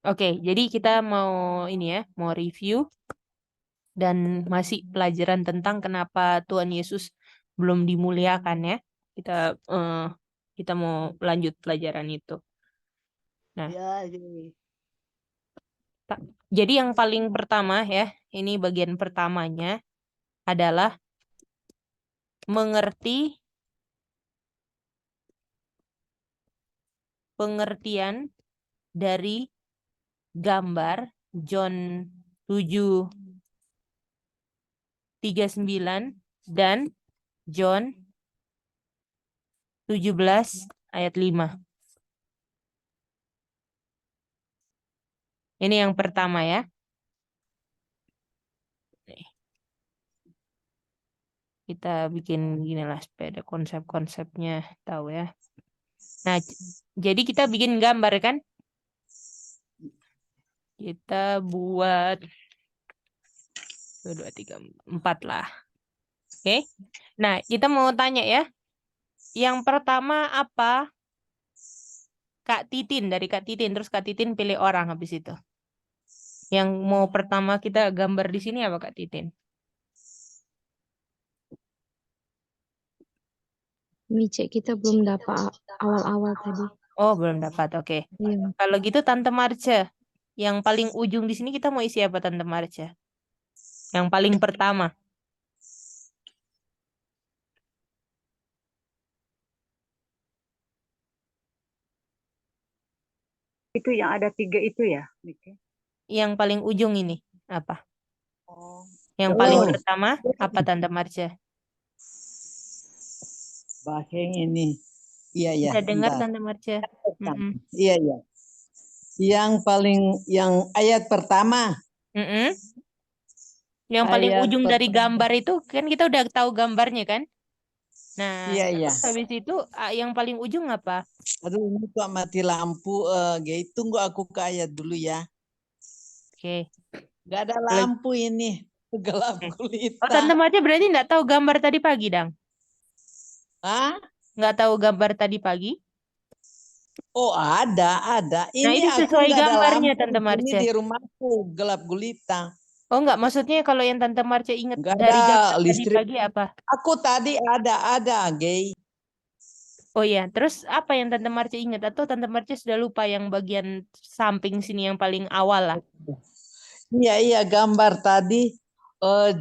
Oke, jadi kita mau ini ya, mau review dan masih pelajaran tentang kenapa Tuhan Yesus belum dimuliakan ya. Kita eh, kita mau lanjut pelajaran itu. Nah, Ya, jadi. jadi yang paling pertama ya, ini bagian pertamanya adalah mengerti pengertian dari gambar John 7:39 dan John 17 ayat 5. Ini yang pertama ya. Nih, kita bikin gini lah supaya ada konsep-konsepnya tahu ya. Nah, jadi kita bikin gambar kan? Kita buat 1, 2, 3, 4 lah. Oke. Nah, kita mau tanya ya. Yang pertama apa? Kak Titin, dari Kak Titin. Terus Kak Titin pilih orang habis itu. Yang mau pertama kita gambar di sini apa Kak Titin? Micek kita belum dapat awal-awal tadi. Oh, belum dapat. Oke. Iya. Kalau gitu Tante Marce. Yang paling ujung di sini kita mau isi apa Tante Marce? Yang paling pertama. Itu yang ada 3 itu ya, Miki? Yang paling ujung ini apa? Oh, Yang paling pertama apa Tante Marce? Bahasa yang ini. Iya, ya. Bisa dengar Bentar. Tante Marce? Mm-mm. Iya, iya. Yang ayat pertama. Mm-mm. Yang paling Ayat ujung dari pertama. gambar itu kan kita udah tahu gambarnya kan? Nah, Iya, iya. terus habis itu yang paling ujung apa? Aduh, ini kok mati lampu. Gay, tunggu aku ke ayat dulu ya. Oke. Gak ada Kalau- lampu ini. Gelap Oh, gulita. Tante Marce berarti nggak tahu gambar tadi pagi, Dang? Hah? Nggak tahu gambar tadi pagi? Oh, ada. Nah, Ini itu aku sesuai nggak ada gambarnya, lampu. Tante Ini Marce. di rumahku gelap gulita. Oh, nggak, maksudnya kalau yang Tante Marce ingat Nggak dari ada gambar tadi listrik. pagi apa? Aku tadi ada, gay. Oh iya, terus apa yang Tante Marce ingat? Atau Tante Marce sudah lupa yang bagian samping sini yang paling awal lah? Iya, gambar tadi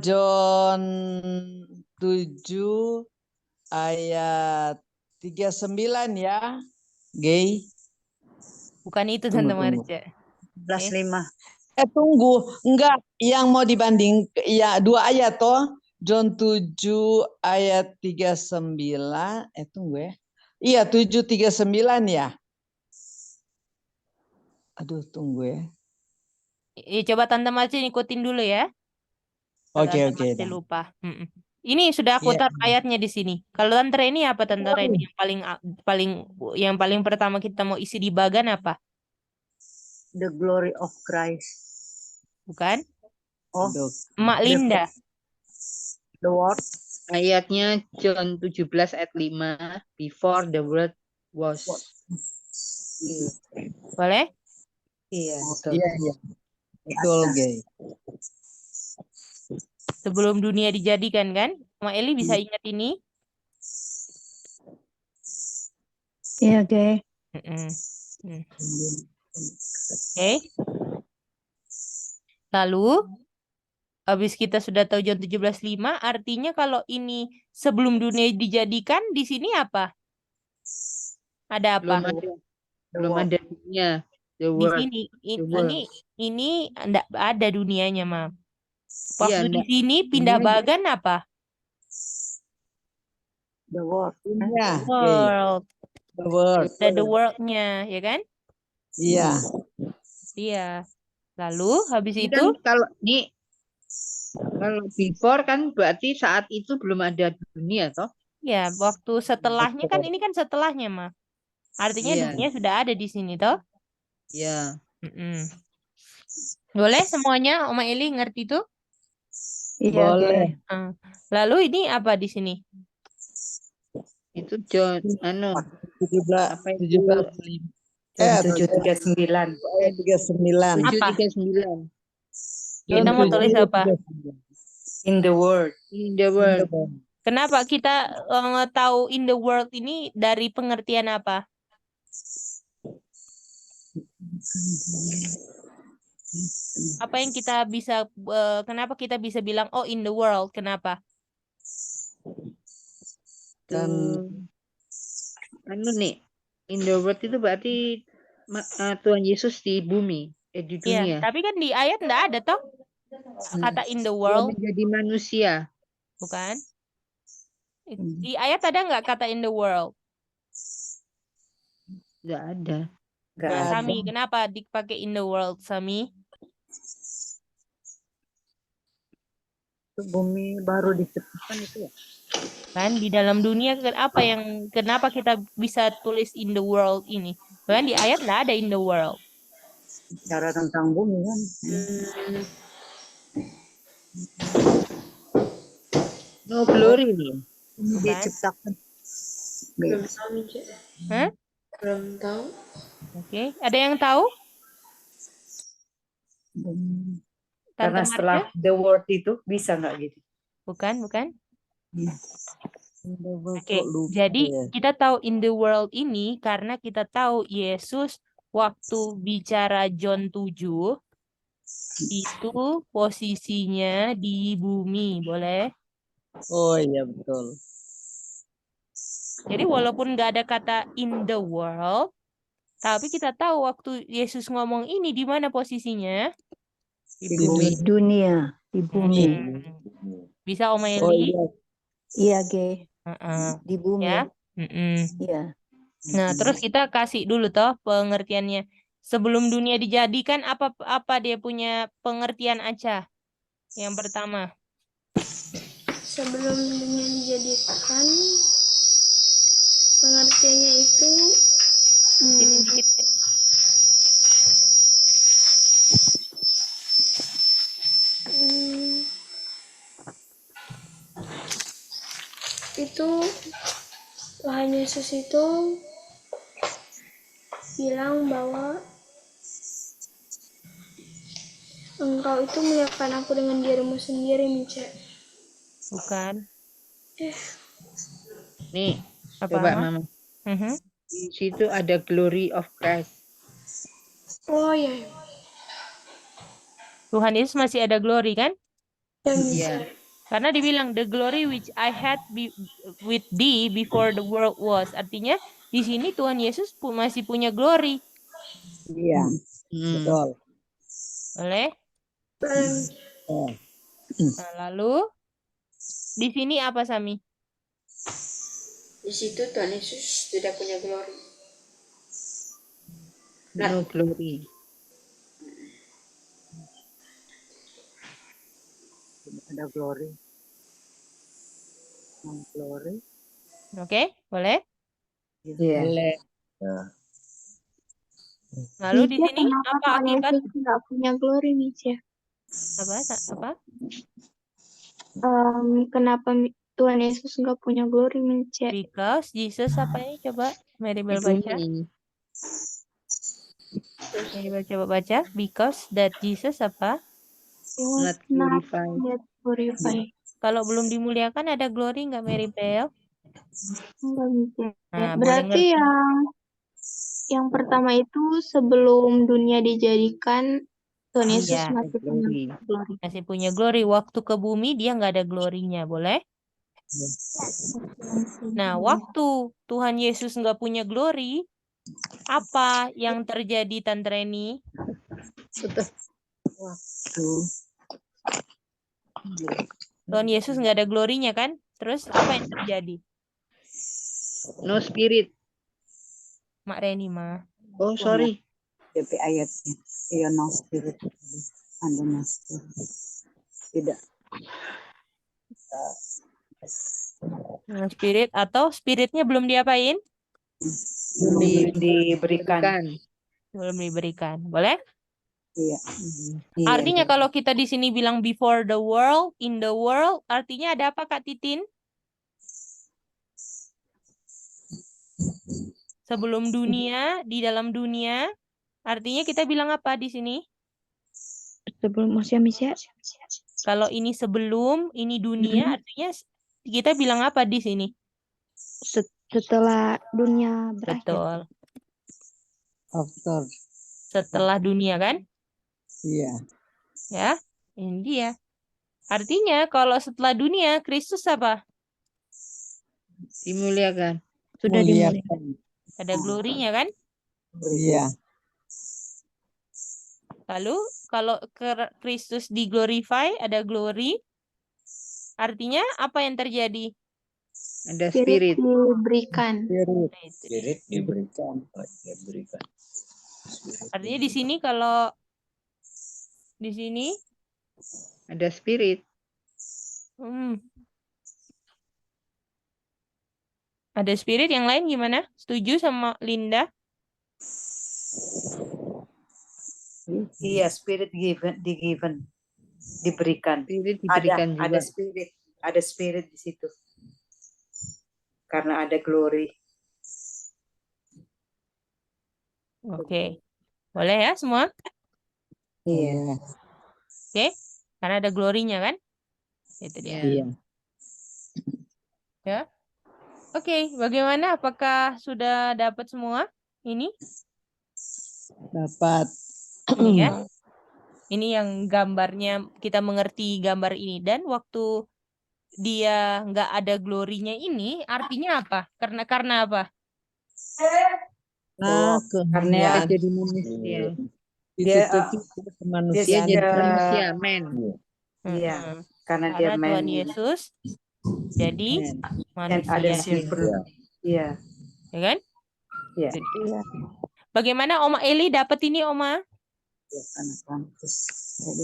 John 7 ayat 39 ya, gay. Bukan itu Tunggu, Tante Marce. 11:5. Tunggu, enggak, yang mau dibanding ya 2 ayat toh. John 7 ayat 39, tunggu ya. Iya, 7:39 ya. Aduh, tunggu ya. Coba Tante Marce ikutin dulu ya. Kalau Oke, Tante Marce dah. lupa. Mm-mm. Ini sudah aku Iya. taruh ayatnya di sini. Kalau Tante Reni apa Tante Reni yang paling yang paling pertama kita mau isi di bagan apa? The glory of Christ. Bukan? Oh, Mak Linda. the word. Ayatnya John 17 ayat 5. Before the word was. Boleh? Iya. Iya. Betul, gay. Sebelum dunia dijadikan kan? Mak Eli bisa ingat ini? Iya, oke. Mm-mm. Oke. Lalu habis kita sudah tahu John 17:5, artinya kalau ini sebelum dunia dijadikan, di sini apa? Ada apa? Belum ada dunia. The Di word. sini The word. ini enggak ada dunianya, Mam. Iya, Waktu di enggak. sini pindah Ini- bagan apa? The word. Iya, World. the word. Ada the world-nya, ya kan? Iya. Iya. Lalu habis Ini itu kan kalau before kan berarti saat itu belum ada dunia toh? ya waktu setelahnya kan ini kan setelahnya, Mam. Artinya Iya. dunia sudah ada di sini toh? Iya. Mm-mm. Boleh semuanya, Oma Eli ngerti tuh? Iya, oke. Boleh. Lalu ini apa di sini? Itu John 17 apa itu? 17. John 7:39. 39. 739. Kita mau tulis apa? In the world. In the world. Kenapa kita tahu in the world ini dari pengertian apa? Apa yang kita bisa, kenapa kita bisa bilang, oh in the world, kenapa? Tuh. Anu nih, in the world itu berarti Tuhan Yesus di bumi, di Iya, dunia. tapi kan di ayat enggak ada toh kata in the Dia world, menjadi manusia. bukan? Di ayat ada nggak kata in the world? Nggak ada. Nggak Nah, ada. Sami, kenapa dipakai in the world, Sami? Itu bumi baru diciptakan itu ya. Kan di dalam dunia kenapa kita bisa tulis in the world ini? Kan di ayat nggak ada in the world. Bicara tentang bumi kan. No glory nih. Bumi Bukan? diciptakan. Belum Beda. tahu nih, Cek. Hah? Belum tahu. Oke, ada yang tahu? Bumi. Tante Karena setelah Marsha? the world itu bisa nggak gitu? Bukan, bukan. Oke, Oke, jadi kita tahu in the world ini karena kita tahu Yesus waktu bicara John 7 itu posisinya di bumi, boleh? Oh iya betul. Jadi walaupun nggak ada kata in the world, tapi kita tahu waktu Yesus ngomong ini di mana posisinya? Di bumi dunia, di bumi. Bisa Om Eli? Oh iya. Iya, G. Heeh. Di bumi. Ya. Mm-mm. Iya. Nah, terus kita kasih dulu toh pengertiannya. Sebelum dunia dijadikan apa dia punya pengertian Aca? Yang pertama. Sebelum dunia dijadikan, pengertiannya itu Sini dikit. hmm, itu Tuhan Yesus itu bilang bahwa engkau itu melihatkan aku dengan dirimu sendiri, Mice. Bukan. Nih, Apa? coba Mama. Mhm. Di situ ada glory of Christ. Oh ya, Tuhan Yesus masih ada glory kan? ya Iya. Mice. Karena dibilang the glory which I had with thee before the world was. Artinya di sini Tuhan Yesus masih punya glory. Iya, betul. Boleh? Oh. Nah, lalu di sini apa Sami? Di situ Tuhan Yesus tidak punya glory. No glory. Ada glory. Glory. Oke, boleh? Iya. Boleh. Lalu di Mice, sini kenapa apa Tuhan akibat? Yesus tidak punya glory, Mice? Apa? Kenapa Tuhan Yesus nggak punya glory, Mice? Because Jesus apa ini? Coba Mary Di Bel baca. bumi. Mary Bel coba baca. Because that Jesus apa? He was Not not glorified. yet glorified. Kalau belum dimuliakan ada glory nggak Mary Bel? Enggak, Mice. Nah, boleh Berarti ngerti. yang pertama itu sebelum dunia dijadikan, Tuhan Yesus Iya. masih punya Glory. glory. Masih punya glory. Waktu ke bumi dia nggak ada glory-nya, boleh? Nah, waktu Tuhan Yesus nggak punya glory, apa yang terjadi Tante Reni? Tuh. Tuhan Yesus nggak ada glory-nya kan? Terus apa yang terjadi? No spirit. Mak Reni mah. Oh, sorry. DP ayatnya. Iya, no spirit. Ada no spirit. Tidak. Nah, spirit atau spiritnya belum diapain? Diberikan. Bukan. Belum diberikan. Boleh? Iya. Artinya kalau kita di sini bilang before the world, in the world, artinya ada apa Kak Titin? Sebelum dunia, di dalam dunia, Artinya kita bilang apa di sini? Sebelum manusia. Kalau ini sebelum, ini dunia, artinya kita bilang apa di sini? Setelah dunia berakhir. Betul. After. Setelah dunia kan? Iya. Ya, ini dia. Artinya kalau setelah dunia, Kristus apa? Dimuliakan. Sudah dimulai. Muliakan. Ada glorinya kan? Iya. Lalu kalau Kristus diglorify, ada glory. Artinya apa yang terjadi? Ada spirit. diberikan. Spirit. Nah, itu dia. Spirit diberikan. Diberikan. Spirit Artinya di sini kalau di sini Ada spirit. ada spirit, yang lain gimana? Setuju sama Linda? Iya, spirit given, diberikan. Spirit diberikan Ada juga. spirit di situ. Karena ada glory. Oke. Boleh ya semua? Iya. Oke. Karena ada glorinya kan? Itu dia. Ya. Iya. Oke, bagaimana? Apakah sudah dapat semua? Ini Dapat. ya. Ini yang gambarnya, kita mengerti gambar ini. Dan waktu dia nggak ada glorinya ini, artinya apa? Karena apa? Nah, Karena Dia jadi manusia. ditutupi oleh Dia kemanusiaan. jadi manusia, men. Iya, Mm-mm. karena dia Karena Tuhan main. Yesus jadi Dan ada manusia, silver. Iya. ya kan? Iya. Bagaimana Oma Eli dapat ini, Oma? Anak kampus. Jadi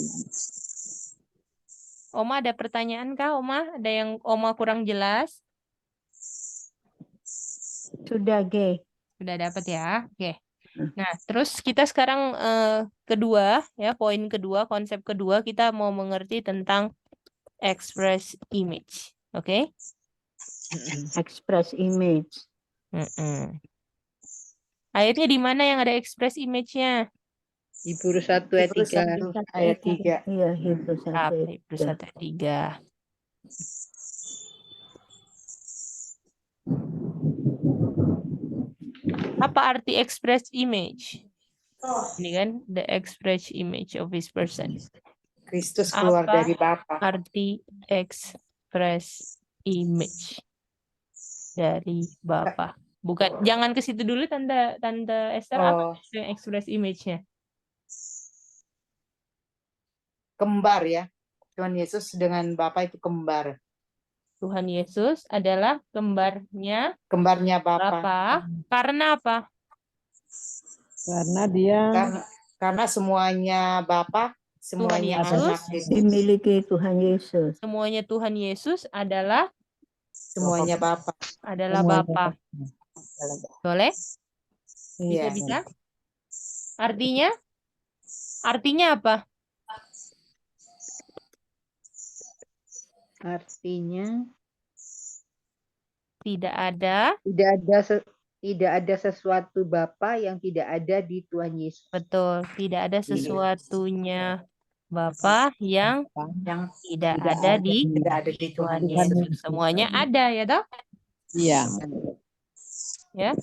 Oma ada pertanyaan kah, Oma? Ada yang Oma kurang jelas? Sudah, G. Sudah dapat ya? Oke. Nah, terus kita sekarang kedua, ya, poin kedua, konsep kedua, kita mau mengerti tentang express image. Oke? Express image. Ayatnya di mana yang ada express image-nya? Hebrews 1 ayat 3. ayat 3. Iya, Hebrews 1 Apa? ayat Hebrews 1 ayat 3. Apa arti express image? Ini kan the express image of his person. Kristus keluar Apa dari Bapa. arti express image dari Bapa? Bukan, jangan ke situ dulu, Tante Esther. Apa yang express image-nya? Kembar ya. Tuhan Yesus dengan Bapa itu kembar. Tuhan Yesus adalah kembarnya Kembarnya Bapa. Bapa. Karena apa? Karena dia Karena semuanya Bapa, semuanya Yesus anak itu. dimiliki Tuhan Yesus. Semuanya Tuhan Yesus adalah Semuanya Bapa. adalah semuanya Bapa. Boleh? Iya. Bisa? Artinya apa? Artinya Tidak ada. tidak ada sesuatu Bapa yang tidak ada di Tuhan Yesus. Betul. Tidak ada sesuatunya Bapa yang tidak ada di Tuhan Yesus. Semuanya ada ya toh? Iya. Ya.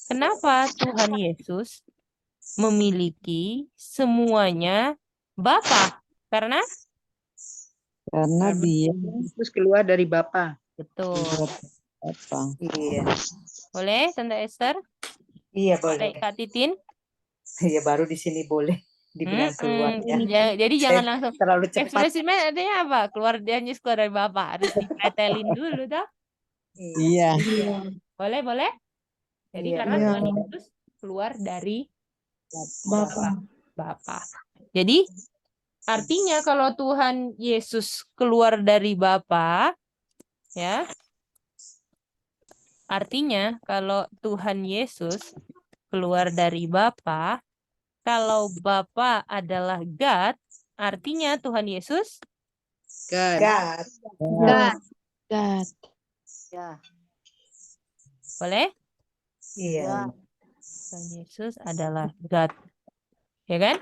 Kenapa Tuhan Yesus memiliki semuanya Bapa? Karena Dia Yesus keluar dari Bapa. betul. apa? Iya. Boleh, Tante Esther? Iya boleh. Kak Titin? Iya baru di sini boleh dibilang keluar ya. Jadi jangan langsung. Terlalu cepat. Ekspresinya artinya apa? Keluar dari Bapak. Harus dipretelin dulu toh. Iya. Boleh? Jadi Iya. karena Tuhan Yesus keluar dari Bapa. Jadi artinya kalau Tuhan Yesus keluar dari Bapa, ya. Artinya kalau Tuhan Yesus keluar dari Bapa, kalau Bapa adalah God, artinya Tuhan Yesus God. God. Ya. boleh? Iya. Tuhan Yesus adalah God. Ya kan?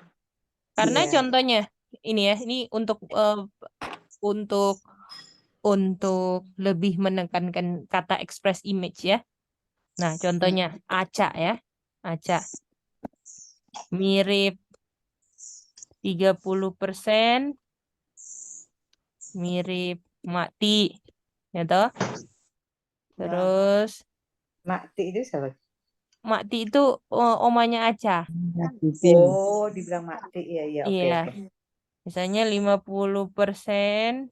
Karena Iya. contohnya ini ya, ini untuk lebih menekankan kata express image ya. Nah, contohnya Aca ya. Aca. Mirip 30%, mirip Mati. Ya toh? Terus Mati itu siapa? Mati itu omanya Aca. Titin. Oh, dibilang mati. Iya, iya. Oke, Iya. oke. Misalnya 50%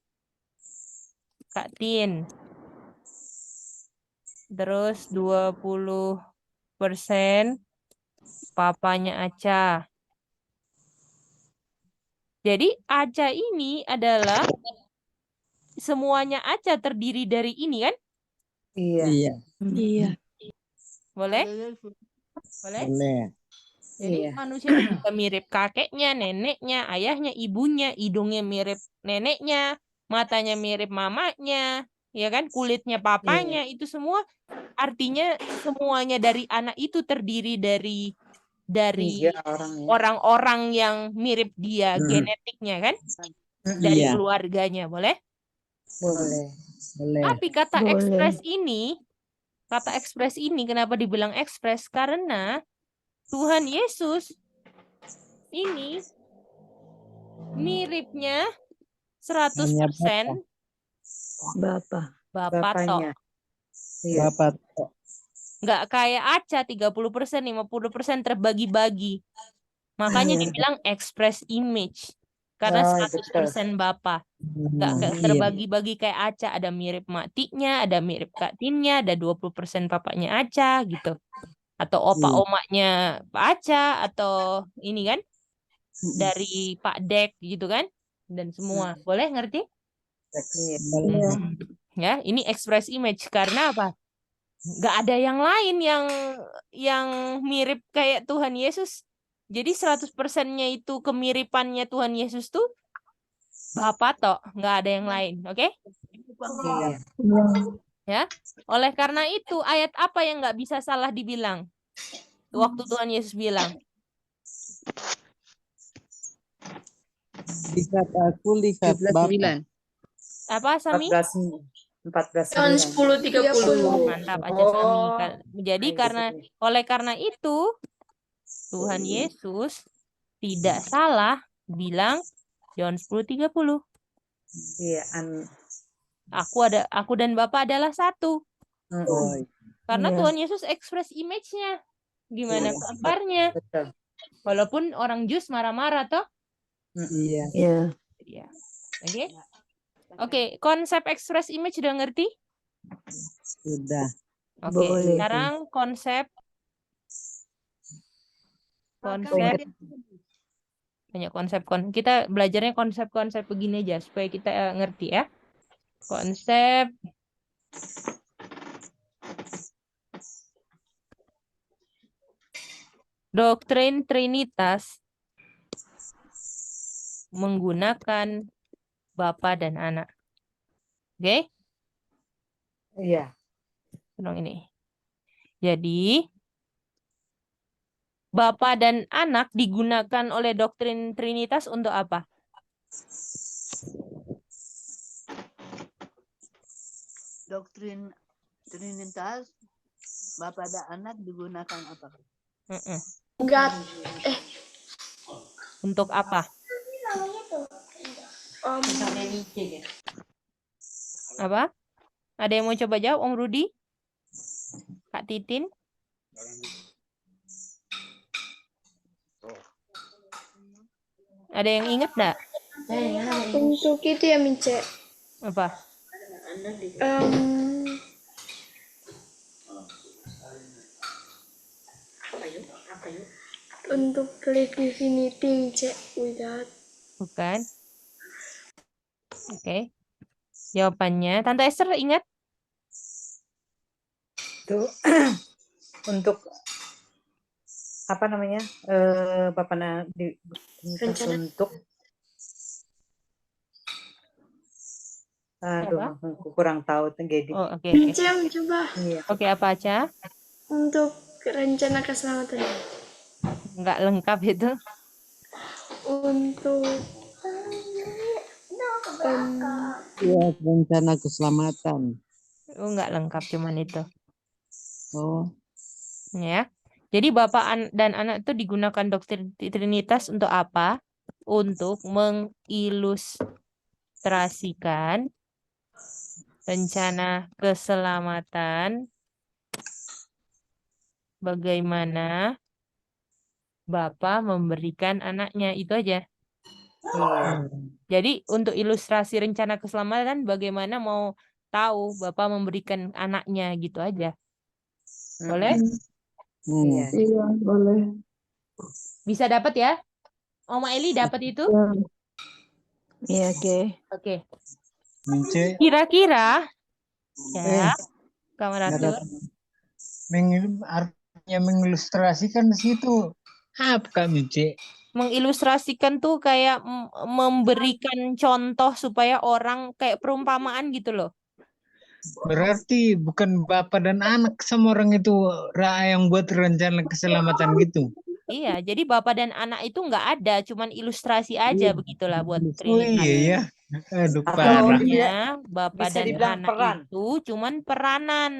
Kak Tin. Terus 20% papanya Aca. Jadi Aca ini adalah semuanya Aca terdiri dari ini kan? Iya. Iya. Iya. Boleh? Boleh? Boleh. Jadi Iya. manusia itu bisa mirip kakeknya, neneknya, ayahnya, ibunya, hidungnya mirip neneknya, matanya mirip mamanya, ya kan? Kulitnya papanya, itu semua artinya semuanya dari anak itu terdiri dari Tiga orang ya. orang-orang yang mirip dia genetiknya kan? Dari Iya. keluarganya, boleh? Boleh. Boleh. Tapi kata Boleh. ekspres ini kenapa dibilang ekspres? Karena Tuhan Yesus ini miripnya 100% Bapak. Bapa tok. Bapaknya. Iya. Bapak. Nggak kayak Aca 30%, 50% terbagi-bagi. Makanya Iya. dibilang express image. Karena Oh, 100% Bapa. Nggak Iya. terbagi-bagi kayak Aca. Ada mirip Matinya, ada mirip Kak Tinnya, ada 20% papanya Aca gitu. Atau opa Iya. omaknya Pak Aca, atau ini kan dari Pak Dek gitu kan. Dan semua. Boleh ngerti? Iya. Boleh. Ya, ini express image karena apa? Nggak ada yang lain yang mirip kayak Tuhan Yesus. Jadi 100%-nya itu kemiripannya Tuhan Yesus tuh Bapa tok, nggak ada yang lain, oke? Iya. Ya. Oleh karena itu, ayat apa yang nggak bisa salah dibilang? Waktu Tuhan Yesus bilang, Lihat aku, lihat 17, Bapak. 9. apa Sami? 14 John 10:30. Mantap aja Sami. Jadi Ayo, oleh karena itu Tuhan Yesus tidak salah bilang Yohanes 10:30. Iya. Aku dan Bapa adalah satu. Oh, Karena Iya. Tuhan Yesus express image-nya. Gimana Iya. kabarnya? Betul. Walaupun orang Jus marah-marah toh. iya. Iya. Ya. Oke. Oke, konsep express image udah ngerti? Sudah. Oke, Boleh. sekarang konsep banyak konsep kita belajarnya konsep-konsep begini aja supaya kita ngerti ya. Konsep doktrin Trinitas menggunakan Bapa dan Anak. Oke? Iya. Tolong ini. Jadi Bapa dan Anak digunakan oleh doktrin Trinitas untuk apa? Doktrin Trinitas, Bapa dan Anak digunakan apa? God. Untuk apa? Apa? Ada yang mau coba jawab, Om Rudi? Kak Titin? Ada yang ingat enggak? Untuk itu ya Mince. Apa? Untuk create divinity Mince. Without. Bukan. Oke. Jawabannya, Tante Esther ingat? Itu untuk apa namanya? Bapaknya untuk aduh, aku kurang tahu Tenggedik. Oh, oke. Mince coba. Iya. Oke, apa aja? Untuk rencana keselamatan Nggak lengkap itu. untuk Iya, rencana keselamatan. Oh, nggak lengkap cuman itu. Oh, Ya. Jadi Bapak dan Anak itu digunakan doktrin Trinitas untuk apa? Untuk mengilustrasikan rencana keselamatan bagaimana Bapa memberikan anaknya. Itu aja. Iya. Jadi untuk ilustrasi rencana keselamatan bagaimana mau tahu Bapa memberikan anaknya gitu aja. Boleh? Iya. Iya, boleh. Bisa dapat ya? Oma Eli dapat itu? Iya, oke. Oke. Mince, Kira-kira eh, ya, Kameratur. artinya mengilustrasikan di situ. Apa Kak Mince? Mengilustrasikan tuh kayak memberikan contoh supaya orang kayak perumpamaan gitu loh. Berarti bukan bapak dan anak sama orang itu yang buat rencana keselamatan gitu. Iya, jadi Bapak dan Anak itu nggak ada, cuman ilustrasi aja begitulah buat Oh Trinitas. iya ya. Aduh Atau parah. Sebenarnya Bapak bisa dan dibilang Anak peran. itu cuman peranan,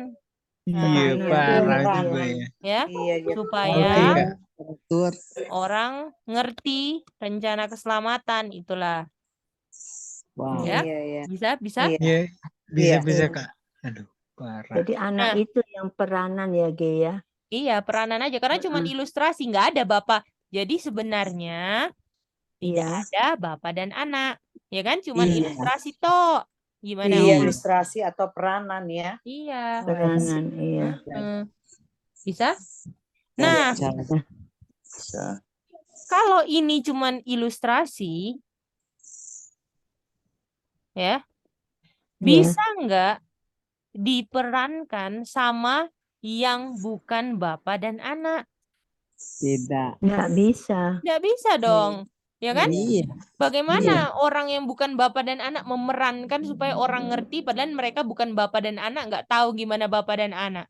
Iya Iya, parah peran. juga ya. ya, Iya, iya. supaya Oke Kak. betul. orang ngerti rencana keselamatan itulah, Wow. ya. Iya, iya. Bisa? Iya. Iya, bisa Iya. Kak. Aduh parah. Jadi anak Nah. itu yang peranan ya, Ge ya. Iya, peranan aja karena cuman ilustrasi, nggak ada Bapak. Jadi sebenarnya tidak Iya. ada Bapak dan Anak, ya kan? Cuman Iya. ilustrasi toh. Gimana, Iya, Oma? ilustrasi atau peranan ya. Iya. Peranan, iya. Bisa? Nah, Bisa. kalau ini cuman ilustrasi, ya, bisa nggak diperankan sama yang bukan Bapak dan Anak? Tidak. Nggak bisa. Nggak bisa dong, ya kan? Iya. Bagaimana orang yang bukan Bapak dan Anak memerankan supaya orang ngerti padahal mereka bukan Bapak dan Anak, nggak tahu gimana Bapak dan Anak?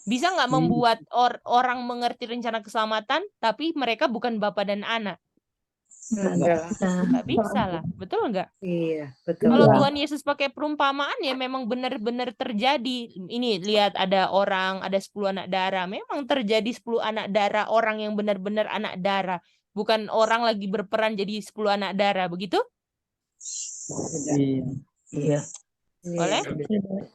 Bisa nggak membuat orang mengerti rencana keselamatan tapi mereka bukan Bapak dan Anak? Enggak. Nggak bisa lah, betul nggak? Iya, betul. Kalau Tuhan Yesus pakai perumpamaan ya memang benar-benar terjadi. Ini lihat ada orang, ada 10 anak darah. Memang terjadi 10 anak darah, orang yang benar-benar anak darah. Bukan orang lagi berperan jadi 10 anak darah, begitu? Iya. Iya. Boleh?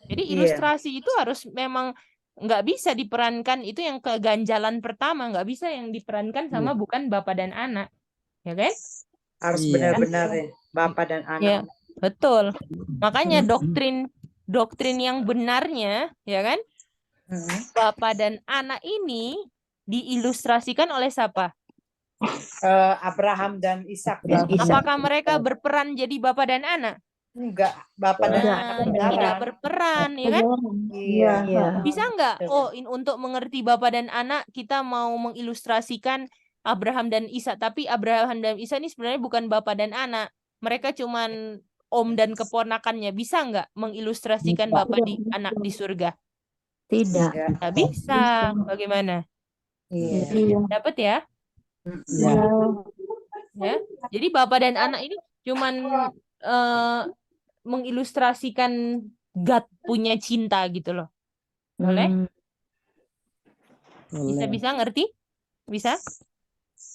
Jadi Iya. ilustrasi itu harus memang nggak bisa diperankan, itu yang keganjalan pertama, nggak bisa yang diperankan sama bukan Bapak dan Anak. Ya kan? Harus Iya. benar-benar ya, Bapak dan anak. Ya, betul. Makanya doktrin yang benarnya, ya kan? Bapak dan Anak ini diilustrasikan oleh siapa? Abraham dan Ishak. Dan Ishak. Apakah mereka berperan jadi Bapak dan Anak? Enggak, Bapak dan Enggak. anak Tidak beneran. berperan, ya kan? Iya. Iya. Bisa nggak? Oh, untuk mengerti Bapak dan Anak, kita mau mengilustrasikan Abraham dan Ishak. Tapi Abraham dan Ishak ini sebenarnya bukan Bapak dan Anak. Mereka cuman om dan keponakannya. Bisa nggak mengilustrasikan Bapak di anak di surga? Tidak. Nggak bisa. Bagaimana? Iya. Dapat ya? Ya. Ya. Jadi Bapak dan Anak ini cuman mengilustrasikan God punya cinta gitu loh. Boleh? Boleh. Bisa ngerti? Bisa?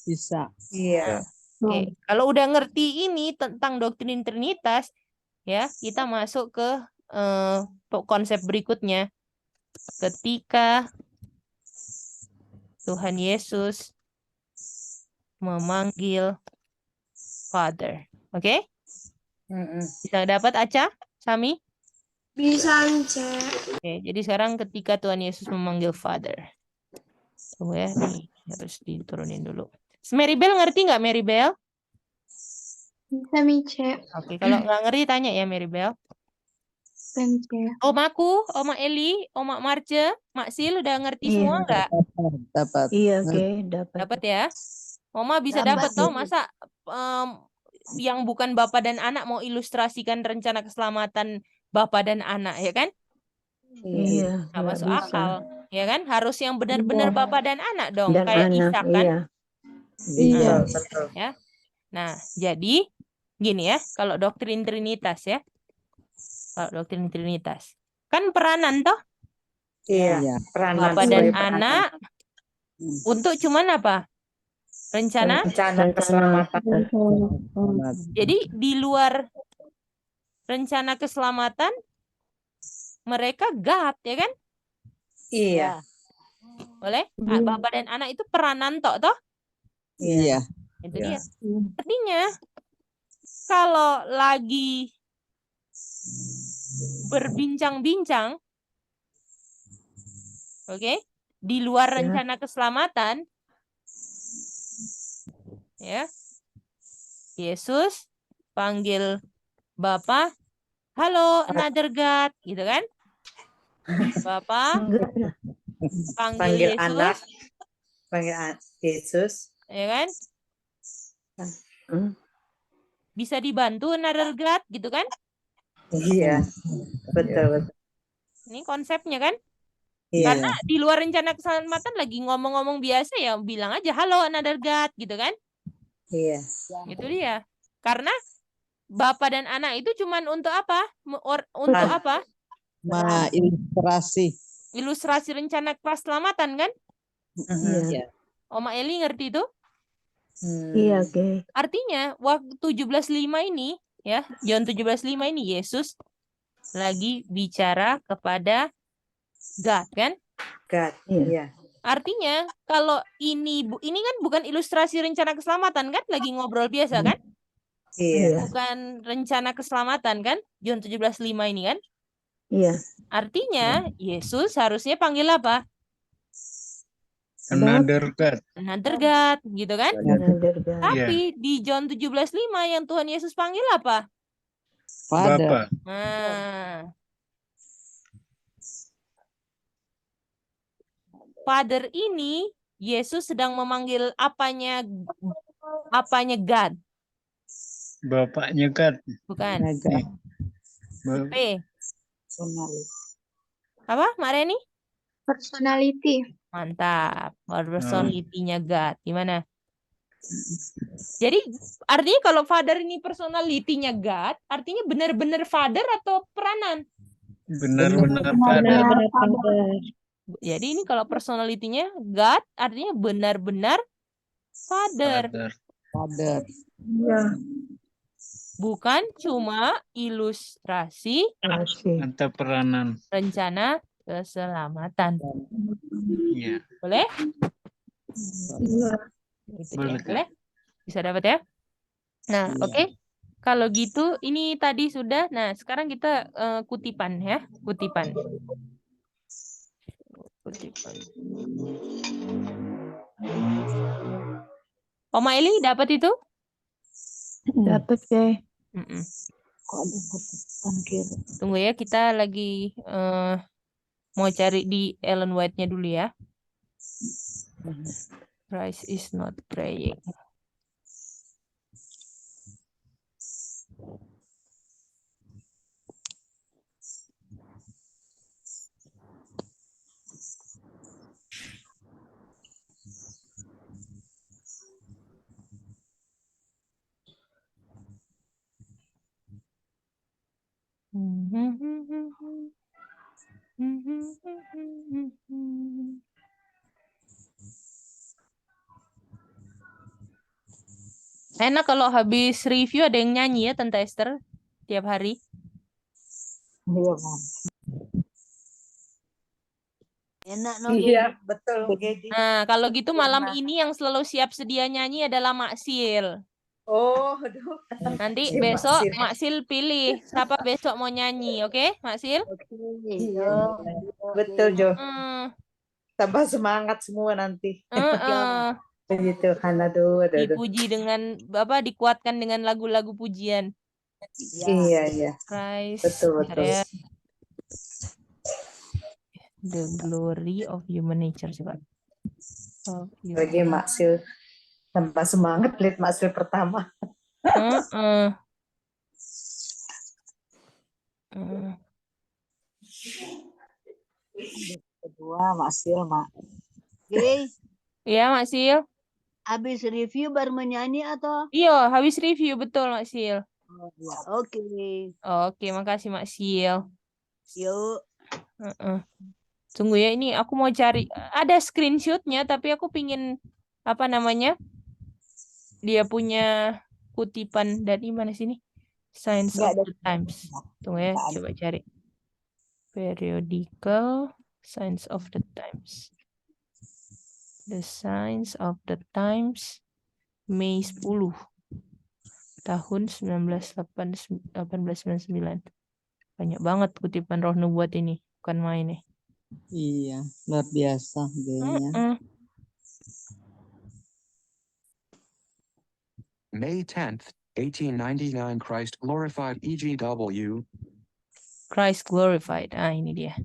Bisa. Iya. Oke. Kalau udah ngerti ini tentang doktrin Trinitas, ya, kita masuk ke konsep berikutnya. Ketika Tuhan Yesus memanggil Father. Oke? Bisa dapat, Aca? Sami? bisa Mice. Oke, jadi sekarang ketika Tuhan Yesus memanggil Father. Tunggu ya, nih harus diturunin dulu. Maribel ngerti nggak, Maribel? Bisa Mice. Oke, kalau nggak ngerti tanya ya, Maribel. Mice. Omaku, Oma Eli, Oma Marce, Mak Sil udah ngerti Iya. semua nggak? Dapat. Iya, oke, dapat. Dapat ya? Oma bisa dapat toh, masa yang bukan Bapak dan Anak mau ilustrasikan rencana keselamatan Bapak dan Anak, ya kan? Iya, Nggak nggak masuk bisa. akal. Ya kan? Harus yang benar-benar Bapa dan Anak dong, Dan kayak anak, Ishak kan? iya. Iya. Betul. Ya. Nah, jadi gini ya, kalau doktrin Trinitas ya. Kalau doktrin Trinitas. Kan peranan toh? Iya, Iya. peranan Bapa dan sebagai peranan. Anak untuk cuman apa? Rencana. Rencana keselamatan. Jadi di luar rencana keselamatan mereka God, ya kan? Iya, Boleh? Bapa dan Anak itu peranan toh? Iya. Itu Iya. dia. Artinya kalau lagi berbincang-bincang, oke, di luar Ya. rencana keselamatan, ya, Yesus panggil Bapa, halo, another God, gitu kan? Bapa panggil Panggil Yesus, anak, panggil Yesus. ya kan? Hmm. Bisa dibantu another God, gitu kan? Iya, betul. Ini konsepnya kan? Iya. Karena di luar rencana keselamatan lagi ngomong-ngomong biasa ya bilang aja halo another God, gitu kan? Iya. Itu dia. Karena Bapa dan Anak itu cuman untuk apa? Untuk apa? Ilustrasi. Ilustrasi rencana keselamatan kan? Iya. Oma Eli ngerti itu? Iya, oke. Artinya waktu 17:5 ini ya, John 17:5 ini Yesus lagi bicara kepada God kan? God. Iya. Artinya kalau ini kan bukan ilustrasi rencana keselamatan kan? Lagi ngobrol biasa kan? Iya. Bukan rencana keselamatan kan? John 17:5 ini kan? Iya. Artinya Yesus harusnya panggil apa? Another God. Another God, gitu kan? Another God. Tapi di John 17:5 yang Tuhan Yesus panggil apa? Father. Bapa. Nah, Father ini Yesus sedang memanggil apanya God, Bapaknya God. bukan? Nih. P. Personality. Apa, Mak Reni? Personality. Mantap. Personality-nya God. Gimana? Jadi artinya kalau Father ini personality-nya God, artinya benar-benar Father atau peranan? Benar-benar Father. Jadi ini kalau personality-nya God, artinya benar-benar Father. Father. Iya. Bukan cuma ilustrasi Atau peranan. rencana keselamatan. Iya. Boleh? Iya. Itu Boleh, dia. Kak. Boleh? Bisa dapat ya? Nah, oke. Kalau gitu, ini tadi sudah. Nah, sekarang kita kutipan ya. Kutipan. Oma Eli dapat itu? Dapat deh. Mm-mm. Kok ada kutipan kiri? Tunggu ya, kita lagi mau cari di Ellen White-nya dulu ya. Christ is not praying. Enak kalau habis review ada yang nyanyi ya Tante Esther tiap hari. Iya, Bang. Enak no. Iya, betul. Gedi. Nah, kalau gitu malam ini yang selalu siap sedia nyanyi adalah Mak Sil. Oh, aduh. Nanti Si Mak besok Sil. Mak Sil pilih siapa besok mau nyanyi, oke, Mak Sil? Iya. Betul, Jo. Hmm, Tambah semangat semua nanti. eh. Begitu, Hana. Aduh. Dipuji dengan dikuatkan dengan lagu-lagu pujian. Iya, iya. Christ, Betul, bentar betul. ya. The glory of human nature coba. Of Lagi human- Maksil. Tambah semangat lihat Maksil pertama. Heeh. Kedua, Mak Sil, Mak. Oke, Ya, Mak Sil. habis review baru menyanyi atau? Iya, habis review betul, Mak Sil. Oh, iya. Oke, Oke, makasih, Mak Sil. yuk. Heeh. Tunggu ya, ini aku mau cari. Ada screenshotnya, tapi aku pingin apa namanya? Dia punya kutipan dari mana sini? Signs Nggak of ada. the Times. Tunggu ya, Nggak ada. coba cari. Periodical Signs of the Times. The Signs of the Times, Mei 10 tahun 1899. Banyak banget kutipan roh nubuat ini, bukan main nih. Iya, luar biasa B-nya. May 10th, 1899, Christ glorified EGW. Christ glorified. Ah, ini dia.